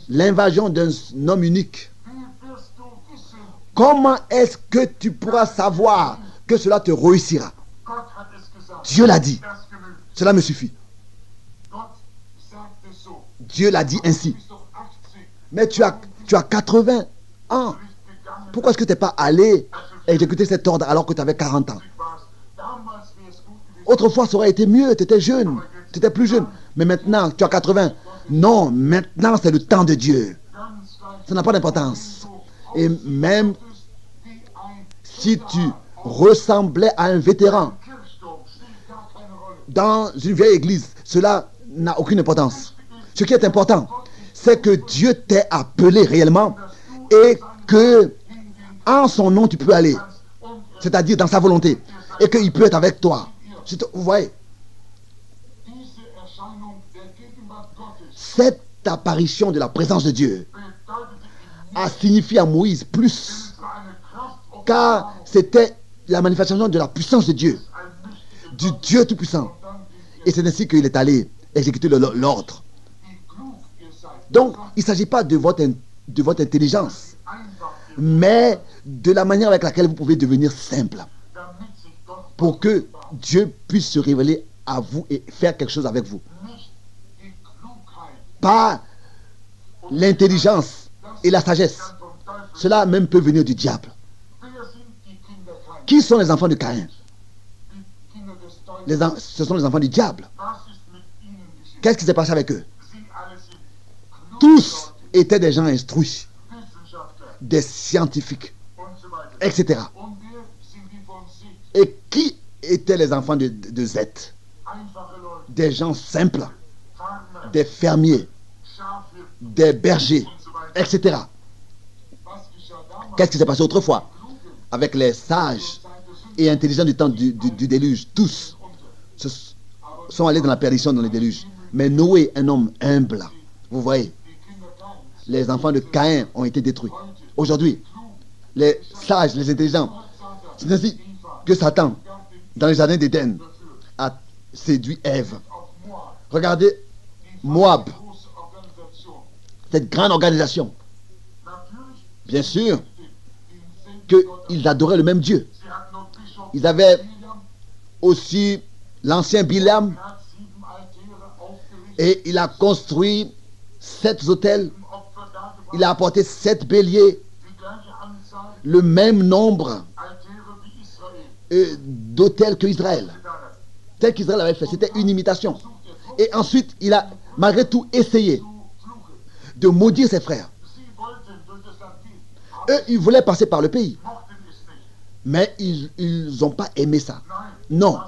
L'invasion d'un homme unique. Comment est-ce que tu pourras savoir que cela te réussira? Dieu l'a dit. Cela me suffit. Dieu l'a dit ainsi. Mais tu as 80 ans. Pourquoi est-ce que tu n'es pas allé exécuter cet ordre alors que tu avais 40 ans? Autrefois, ça aurait été mieux. Tu étais jeune. Tu étais plus jeune. Mais maintenant, tu as 80. Non, maintenant, c'est le temps de Dieu. Ça n'a pas d'importance. Et même si tu ressemblais à un vétéran dans une vieille église, cela n'a aucune importance. Ce qui est important, c'est que Dieu t'ait appelé réellement et que en son nom tu peux aller, c'est-à-dire dans sa volonté, et qu'il peut être avec toi. Vous voyez, cette apparition de la présence de Dieu a signifié à Moïse plus, car c'était la manifestation de la puissance de Dieu, du Dieu Tout-Puissant. Et c'est ainsi qu'il est allé exécuter l'ordre. Donc, il ne s'agit pas de votre intelligence, mais de la manière avec laquelle vous pouvez devenir simple, pour que Dieu puisse se révéler à vous et faire quelque chose avec vous. Pas l'intelligence et la sagesse. Cela même peut venir du diable. Qui sont les enfants de Caïn? Ce sont les enfants du diable. Qu'est-ce qui s'est passé avec eux? Tous étaient des gens instruits, des scientifiques, etc. Et qui étaient les enfants de Zeth? Des gens simples, des fermiers, des bergers, etc. Qu'est-ce qui s'est passé autrefois avec les sages et intelligents du temps du déluge? Tous sont allés dans la perdition, dans le déluge. Mais Noé, un homme humble, vous voyez, les enfants de Caïn ont été détruits. Aujourd'hui, les sages, les intelligents, c'est ainsi que Satan, dans le jardin d'Éden, a séduit Ève. Regardez Moab, cette grande organisation. Bien sûr qu'ils adoraient le même Dieu. Ils avaient aussi l'ancien Bilam, et il a construit 7 autels. Il a apporté 7 béliers, le même nombre d'autels que Israël. Tel qu'Israël avait fait, c'était une imitation. Et ensuite, il a malgré tout essayé de maudire ses frères. Eux, ils voulaient passer par le pays. Mais ils n'ont pas aimé ça. Non.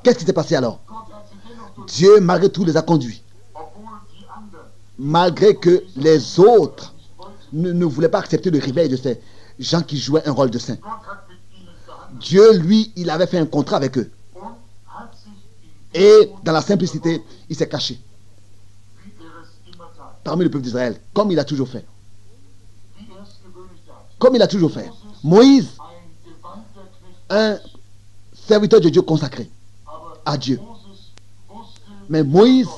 Qu'est-ce qui s'est passé alors? Dieu, malgré tout, les a conduits. Malgré que les autres ne voulaient pas accepter le réveil de ces gens qui jouaient un rôle de saint. Dieu, lui, il avait fait un contrat avec eux. Et dans la simplicité, il s'est caché parmi le peuple d'Israël, comme il a toujours fait. Comme il a toujours fait. Moïse, un serviteur de Dieu consacré à Dieu. Mais Moïse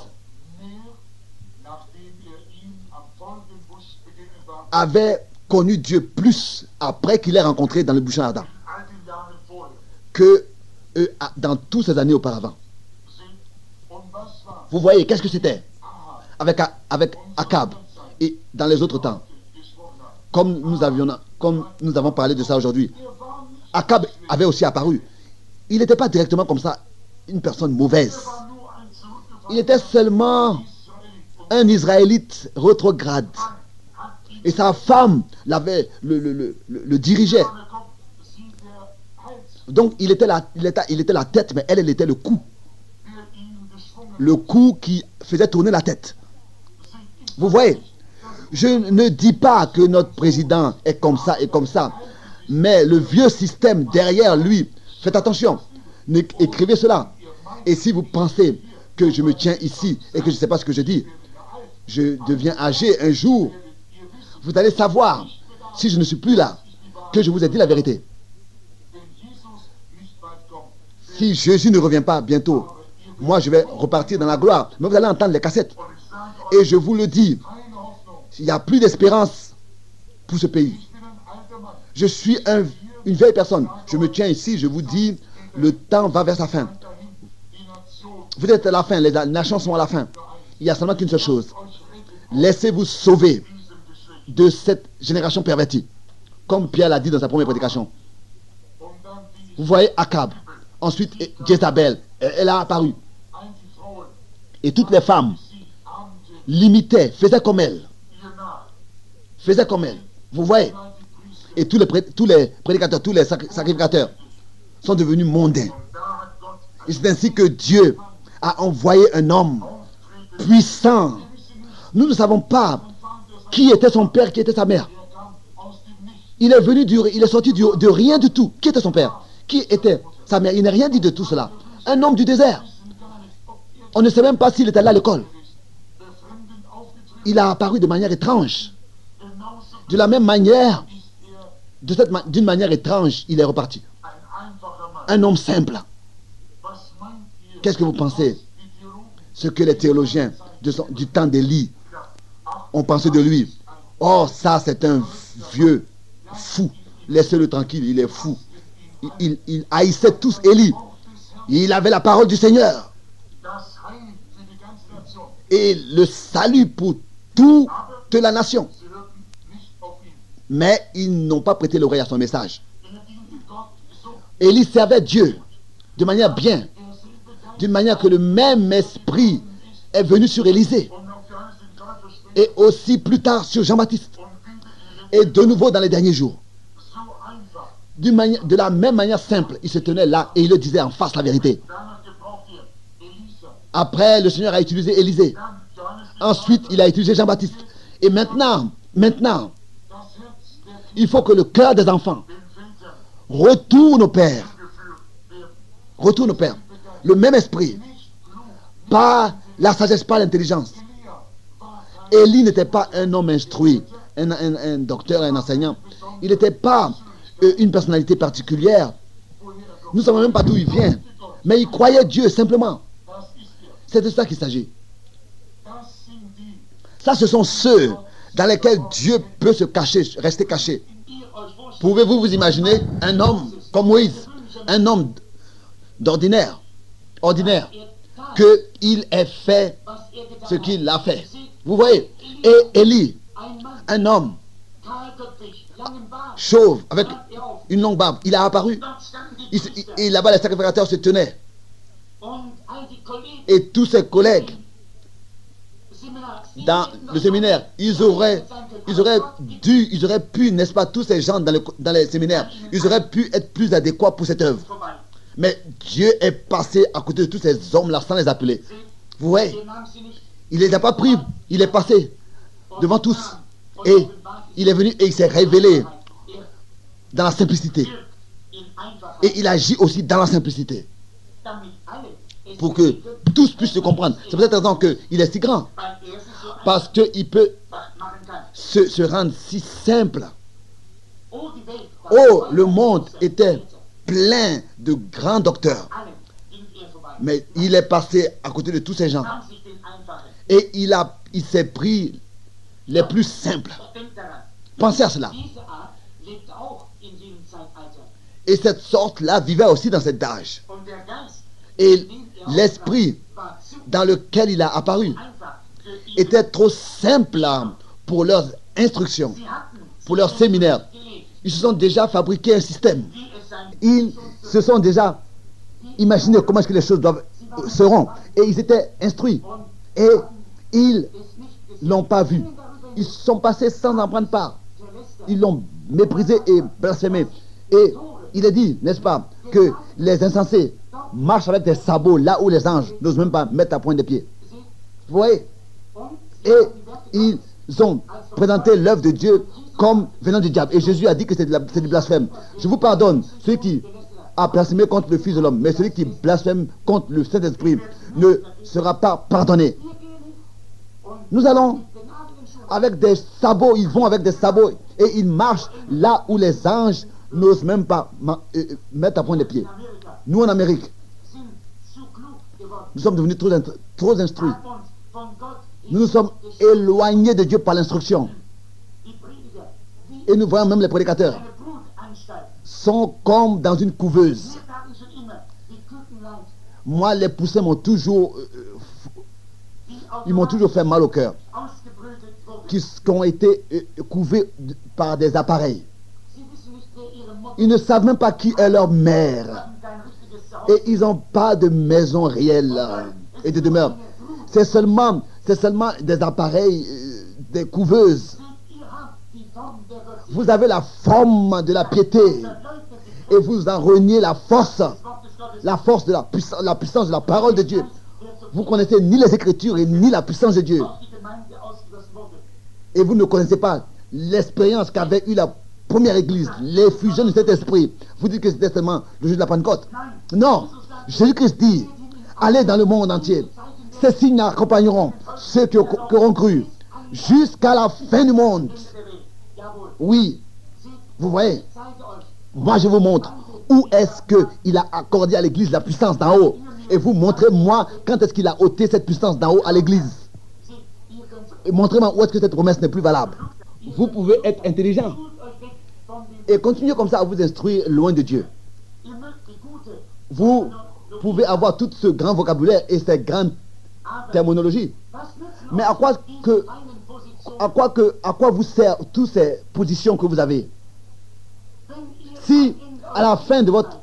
avait connu Dieu plus après qu'il l'ait rencontré dans le buisson ardent que dans toutes ces années auparavant. Vous voyez, qu'est-ce que c'était avec Akab et dans les autres temps? Comme nous avons parlé de ça aujourd'hui, Akab avait aussi apparu. Il n'était pas directement comme ça une personne mauvaise. Il était seulement un Israélite rétrograde. Et sa femme le dirigeait. Donc il était la tête, mais elle était le cou. Le cou qui faisait tourner la tête. Vous voyez, je ne dis pas que notre président est comme ça et comme ça, mais le vieux système derrière lui, faites attention, écrivez cela. Et si vous pensez que je me tiens ici et que je ne sais pas ce que je dis, je deviens âgé un jour, vous allez savoir, si je ne suis plus là, que je vous ai dit la vérité. Si Jésus ne revient pas bientôt, moi je vais repartir dans la gloire. Mais vous allez entendre les cassettes. Et je vous le dis, il n'y a plus d'espérance pour ce pays. Je suis une vieille personne. Je me tiens ici, je vous dis, le temps va vers sa fin. Vous êtes à la fin, les nations sont à la fin. Il n'y a seulement qu'une seule chose. Laissez-vous sauver de cette génération pervertie. Comme Pierre l'a dit dans sa première prédication. Vous voyez Akab. Ensuite, Jézabel, elle a apparu. Et toutes les femmes l'imitaient, faisaient comme elle. Faisaient comme elle. Vous voyez? Et tous les prédicateurs, tous les sacrificateurs sont devenus mondains. Et c'est ainsi que Dieu a envoyé un homme puissant. Nous ne savons pas qui était son père, qui était sa mère. Il est venu il est sorti de rien du tout. Qui était son père? Qui était sa mère? Il n'a rien dit de tout cela. Un homme du désert. On ne sait même pas s'il était allé à l'école. Il a apparu de manière étrange. De la même manière, d'une manière étrange, il est reparti. Un homme simple. Qu'est-ce que vous pensez? Ce que les théologiens du temps d'Élie ont pensé de lui. Oh, ça c'est un vieux fou. Laissez-le tranquille, il est fou. Il haïssait tous Élie. Il avait la parole du Seigneur. Et le salut pour toute la nation. Mais ils n'ont pas prêté l'oreille à son message. Élie servait Dieu de manière bien. D'une manière que le même esprit est venu sur Élisée. Et aussi plus tard sur Jean-Baptiste. Et de nouveau dans les derniers jours. De la même manière simple, il se tenait là et il le disait en face la vérité. Après, le Seigneur a utilisé Élisée. Ensuite, il a utilisé Jean-Baptiste. Et maintenant, il faut que le cœur des enfants retourne au Père. Retourne au Père. Le même esprit. Pas la sagesse, pas l'intelligence. Élie n'était pas un homme instruit, un docteur, un enseignant. Il n'était pas une personnalité particulière. Nous ne savons même pas d'où il vient. Mais il croyait Dieu simplement. C'est de ça qu'il s'agit. Ça, ce sont ceux dans lesquels Dieu peut se cacher, rester caché. Pouvez-vous vous imaginer un homme comme Moïse, un homme ordinaire, qu'il ait fait ce qu'il a fait. Vous voyez? Et Élie, un homme chauve, avec une longue barbe, il a apparu. Et là-bas, les sacrificateurs se tenaient. Et tous ses collègues dans le séminaire, ils auraient pu, n'est-ce pas, tous ces gens dans les séminaires, ils auraient pu être plus adéquats pour cette œuvre. Mais Dieu est passé à côté de tous ces hommes-là sans les appeler. Vous voyez? Il ne les a pas pris, il est passé devant tous. Et il est venu et il s'est révélé dans la simplicité. Et il agit aussi dans la simplicité. Pour que tous puissent se comprendre. C'est pour cette raison qu'il est si grand. Parce qu'il peut se rendre si simple. Oh, le monde était plein de grands docteurs. Mais il est passé à côté de tous ces gens. Et il s'est pris les plus simples. Pensez à cela. Et cette sorte-là vivait aussi dans cet âge. Et l'esprit dans lequel il a apparu était trop simple pour leurs instructions, pour leurs séminaires. Ils se sont déjà fabriqué un système. Ils se sont déjà imaginé comment est-ce que les choses seront. Et ils étaient instruits. Et ils l'ont pas vu. Ils sont passés sans en prendre part. Ils l'ont méprisé et blasphémé. Et il est dit, n'est-ce pas, que les insensés marchent avec des sabots là où les anges n'osent même pas mettre à point de pied. Vous voyez? Et ils ont présenté l'œuvre de Dieu comme venant du diable. Et Jésus a dit que c'est du blasphème. Je vous pardonne, celui qui a blasphémé contre le Fils de l'homme, mais celui qui blasphème contre le Saint-Esprit ne sera pas pardonné. Nous allons avec des sabots, ils vont avec des sabots et ils marchent là où les anges n'osent même pas mettre à point de pied. Nous en Amérique, nous sommes devenus trop instruits. Nous nous sommes éloignés de Dieu par l'instruction. Et nous voyons même les prédicateurs sont comme dans une couveuse. Moi, les poussins m'ont toujours fait mal au cœur, qui ont été couvés par des appareils. Ils ne savent même pas qui est leur mère. Et ils n'ont pas de maison réelle et de demeure. C'est seulement des appareils, des couveuses. Vous avez la forme de la piété et vous en reniez la force de la puissance de la parole de Dieu. Vous connaissez ni les Écritures et ni la puissance de Dieu. Et vous ne connaissez pas l'expérience qu'avait eu première église, l'effusion du Saint-Esprit. Vous dites que c'était seulement le jour de la Pentecôte. Non. Jésus-Christ dit, allez dans le monde entier. Ces signes accompagneront ceux qui auront cru jusqu'à la fin du monde. Oui, vous voyez, moi je vous montre où est-ce qu'il a accordé à l'église la puissance d'en haut. Et vous montrez-moi quand est-ce qu'il a ôté cette puissance d'en haut à l'église. Et montrez-moi où est-ce que cette promesse n'est plus valable. Vous pouvez être intelligent et continuer comme ça à vous instruire loin de Dieu. Vous pouvez avoir tout ce grand vocabulaire et cette grande terminologie. Mais à quoi vous servent toutes ces positions que vous avez? Si à la fin de votre...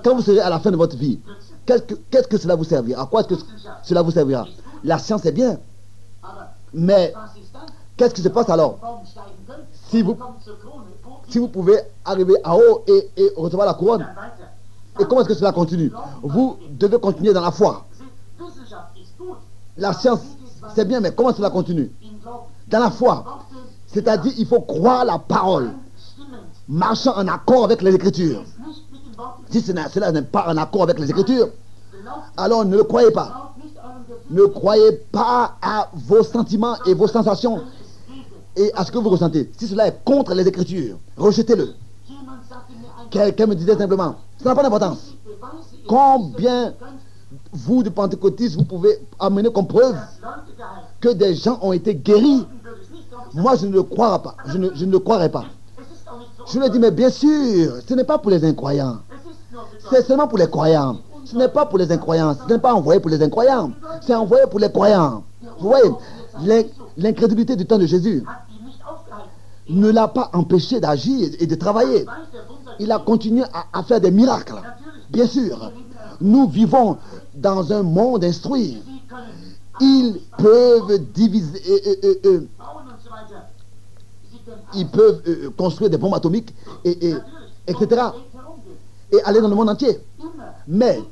Quand vous serez à la fin de votre vie, qu'est-ce que cela vous servira? À quoi est-ce que cela vous servira? La science est bien. Mais qu'est-ce qui se passe alors? Si vous pouvez arriver en haut et recevoir la couronne, et comment est-ce que cela continue? Vous devez continuer dans la foi. La science, c'est bien, mais comment cela continue? Dans la foi. C'est-à-dire, il faut croire la parole, marchant en accord avec les Écritures. Si cela n'est pas en accord avec les Écritures, alors ne le croyez pas. Ne croyez pas à vos sentiments et vos sensations et à ce que vous ressentez. Si cela est contre les Écritures, rejetez-le. Quelqu'un me disait simplement, ça n'a pas d'importance. Combien vous, de pentecôtistes, vous pouvez amener comme preuve que des gens ont été guéris? Moi, je ne le croirai pas. Je ne le croirai pas. Je lui ai dit, mais bien sûr, ce n'est pas pour les incroyants. C'est seulement pour les croyants. Ce n'est pas pour les incroyants. Ce n'est pas envoyé pour les incroyants. C'est envoyé pour les croyants. Vous voyez, l'incrédulité du temps de Jésus ne l'a pas empêché d'agir et de travailler. Il a continué à faire des miracles. Bien sûr, nous vivons dans un monde instruit. Ils peuvent diviser, ils peuvent construire des bombes atomiques, etc. Et aller dans le monde entier. Mais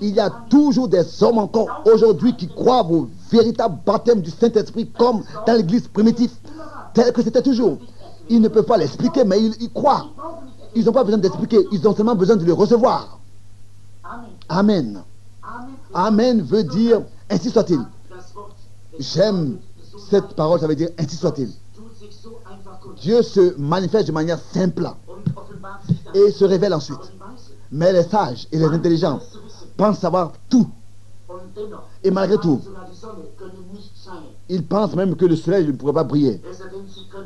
il y a toujours des hommes encore aujourd'hui qui croient au véritable baptême du Saint-Esprit comme dans l'église primitive, tel que c'était toujours. Ils ne peuvent pas l'expliquer, mais ils croient. Ils n'ont pas besoin d'expliquer, ils ont seulement besoin de le recevoir. Amen. Amen veut dire ainsi soit-il. J'aime cette parole, ça veut dire ainsi soit-il. Dieu se manifeste de manière simple et se révèle ensuite. Mais les sages et les intelligents pensent savoir tout. Et malgré tout, ils pensent même que le soleil ne pourrait pas briller.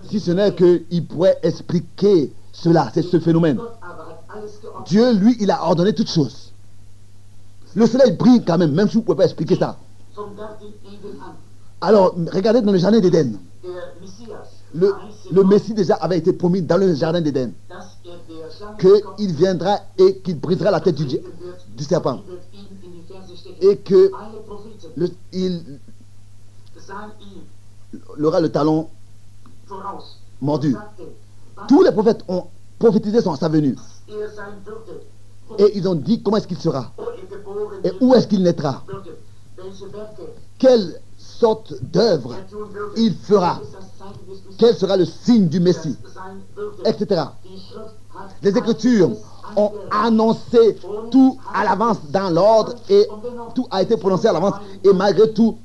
Si ce n'est qu'il pourrait expliquer cela, c'est ce phénomène. Dieu, lui, il a ordonné toutes choses. Le soleil brille quand même, même si vous ne pouvez pas expliquer ça. Alors, regardez dans le jardin d'Éden. Le Messie déjà avait été promis dans le jardin d'Éden qu'il viendra et qu'il brisera la tête du serpent. Et que il aura le talon mordu. Tous les prophètes ont prophétisé sa venue. Et ils ont dit comment est-ce qu'il sera. Et où est-ce qu'il naîtra. Quelle sorte d'œuvre il fera. Quel sera le signe du Messie. Etc. Les Écritures ont annoncé tout à l'avance dans l'ordre et tout a été prononcé à l'avance. Et malgré tout,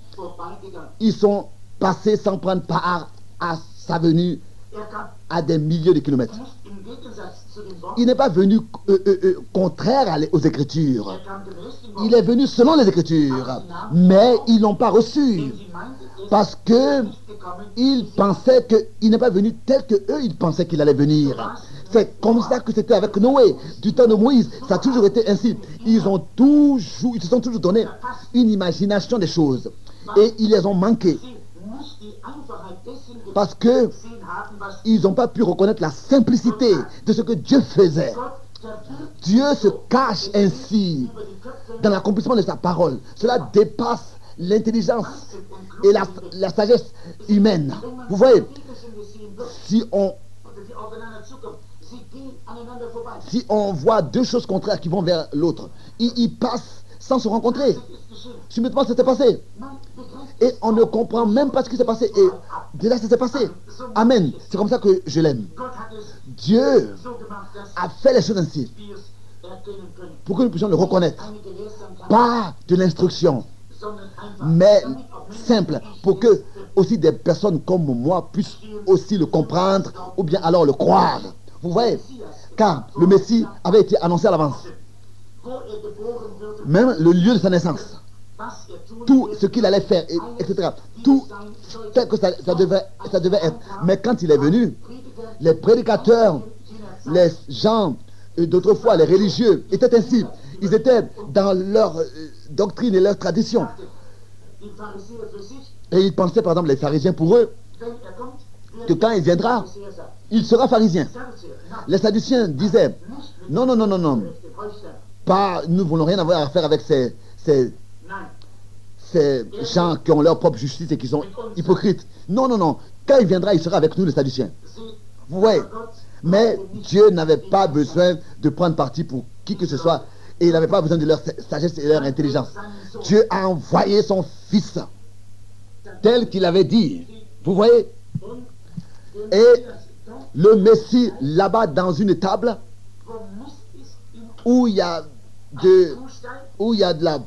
ils sont passés sans prendre part à sa venue à des milliers de kilomètres. Il n'est pas venu contraire aux Écritures. Il est venu selon les Écritures. Mais ils ne l'ont pas reçu. Parce que ils pensaient qu'il n'est pas venu tel que eux, ils pensaient qu'il allait venir. C'est comme ça que c'était avec Noé. Du temps de Moïse, ça a toujours été ainsi. Ils se sont toujours donné une imagination des choses. Et ils les ont manquées. Parce que ils n'ont pas pu reconnaître la simplicité de ce que Dieu faisait. Dieu se cache ainsi dans l'accomplissement de sa parole. Cela dépasse l'intelligence et la sagesse humaine. Vous voyez, si on voit deux choses contraires qui vont vers l'autre, ils passent sans se rencontrer. Subitement, ça s'est passé. Et on ne comprend même pas ce qui s'est passé. Et de là, ça s'est passé. Amen. C'est comme ça que je l'aime. Dieu a fait les choses ainsi pour que nous puissions le reconnaître. Pas de l'instruction, mais simple, pour que aussi des personnes comme moi puissent aussi le comprendre ou bien alors le croire. Vous voyez, car le Messie avait été annoncé à l'avance. Même le lieu de sa naissance, tout ce qu'il allait faire, etc. Tout tel que ça devait être. Mais quand il est venu, les prédicateurs, les gens d'autrefois, les religieux, étaient ainsi. Ils étaient dans leur doctrine et leur tradition. Et ils pensaient, par exemple, les pharisiens pour eux, que quand il viendra, il sera pharisien. Les sadduciens disaient, non, non, non, non, non. Pas, nous ne voulons rien avoir à faire avec ces gens qui ont leur propre justice et qui sont hypocrites. Non, non, non. Quand il viendra, il sera avec nous, les sadduciens. Vous voyez. Mais Dieu n'avait pas besoin de prendre parti pour qui que ce soit. Et il n'avait pas besoin de leur sagesse et de leur intelligence. Dieu a envoyé son Fils tel qu'il avait dit. Vous voyez. Et le Messie, là-bas, dans une table, où il y a de la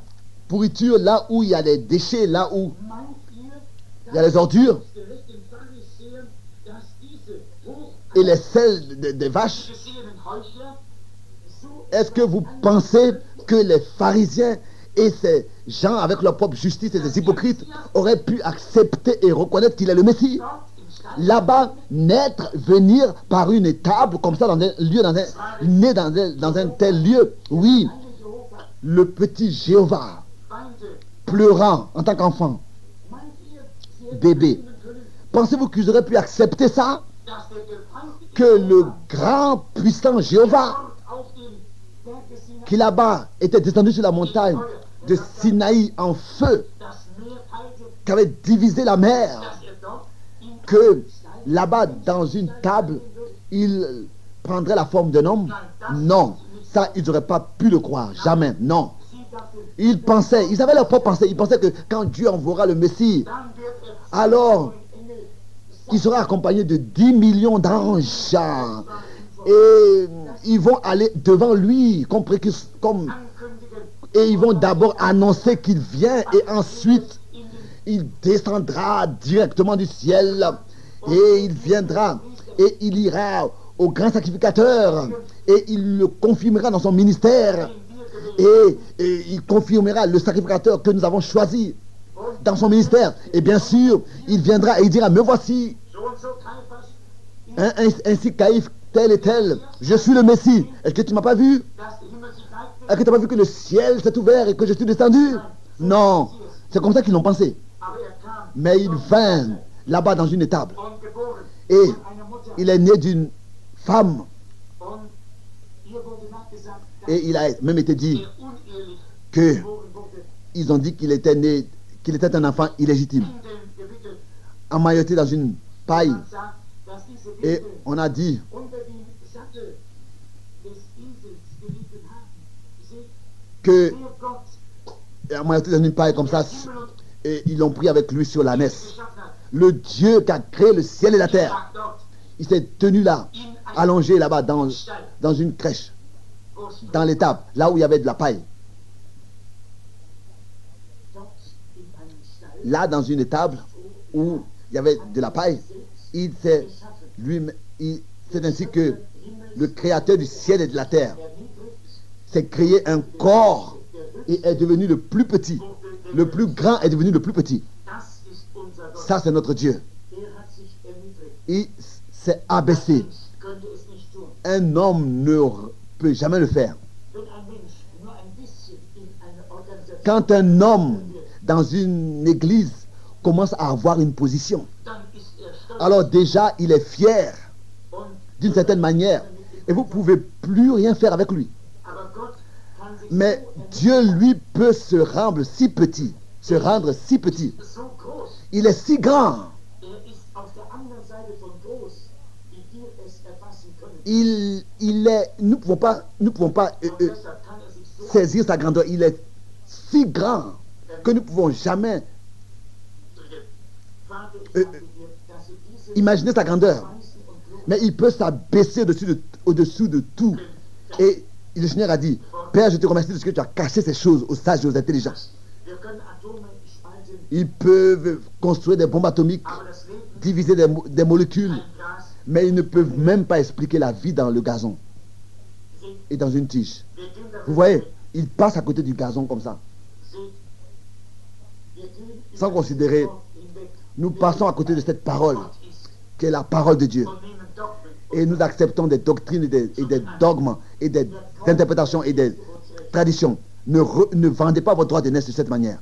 pourriture, là où il y a des déchets, là où il y a les ordures et les selles des vaches. Est-ce que vous pensez que les pharisiens et ces gens avec leur propre justice et ces hypocrites auraient pu accepter et reconnaître qu'il est le Messie? Là-bas, naître, venir par une table comme ça, dans un lieu, né dans un tel lieu. Oui, le petit Jéhovah, pleurant en tant qu'enfant, bébé. Pensez-vous qu'ils auraient pu accepter ça? Que le grand, puissant Jéhovah, qui là-bas était descendu sur la montagne de Sinaï en feu, qui avait divisé la mer, que là-bas, dans une table, il prendrait la forme d'un homme? Non. Ça, ils n'auraient pas pu le croire. Jamais. Non. Ils pensaient, ils avaient leur propre pensée. Ils pensaient que quand Dieu enverra le Messie, alors, il sera accompagné de 10 millions d'anges. Et ils vont aller devant lui, et ils vont d'abord annoncer qu'il vient, et ensuite, il descendra directement du ciel et il viendra et il ira au grand sacrificateur et il le confirmera dans son ministère et il confirmera le sacrificateur que nous avons choisi dans son ministère. Et bien sûr, il viendra et il dira, me voici, ainsi Caïphe, tel et tel, je suis le Messie. Est-ce que tu ne m'as pas vu? Est-ce que tu n'as pas vu que le ciel s'est ouvert et que je suis descendu? Non, c'est comme ça qu'ils l'ont pensé. Mais il vint là-bas dans une étable. Et il est né d'une femme. Et il a même été dit que ils ont dit qu'il était né, qu'il était un enfant illégitime. Emmailloté dans une paille. Et on a dit que emmailloté dans une paille comme ça. Et ils l'ont pris avec lui sur l'ânesse. Le Dieu qui a créé le ciel et la terre, il s'est tenu là, allongé là-bas dans une crèche, dans l'étable, là où il y avait de la paille. Là, dans une étable où il y avait de la paille, c'est ainsi que le créateur du ciel et de la terre s'est créé un corps et est devenu le plus petit. Le plus grand est devenu le plus petit. Ça, c'est notre Dieu. Il s'est abaissé. Un homme ne peut jamais le faire. Quand un homme, dans une église, commence à avoir une position, alors déjà, il est fier, d'une certaine manière, et vous ne pouvez plus rien faire avec lui. Mais Dieu, lui, peut se rendre si petit. Il est si grand. Nous ne pouvons pas saisir sa grandeur. Il est si grand que nous ne pouvons jamais imaginer sa grandeur. Mais il peut s'abaisser au-dessous de tout. Et le Seigneur a dit, Père, je te remercie de ce que tu as caché ces choses aux sages et aux intelligents. Ils peuvent construire des bombes atomiques, diviser des molécules, mais ils ne peuvent même pas expliquer la vie dans le gazon et dans une tige. Vous voyez, ils passent à côté du gazon comme ça, sans considérer. Nous passons à côté de cette parole, qui est la parole de Dieu. Et nous acceptons des doctrines et des dogmes et des interprétations et des traditions. Ne vendez pas votre droit de naissance de cette manière.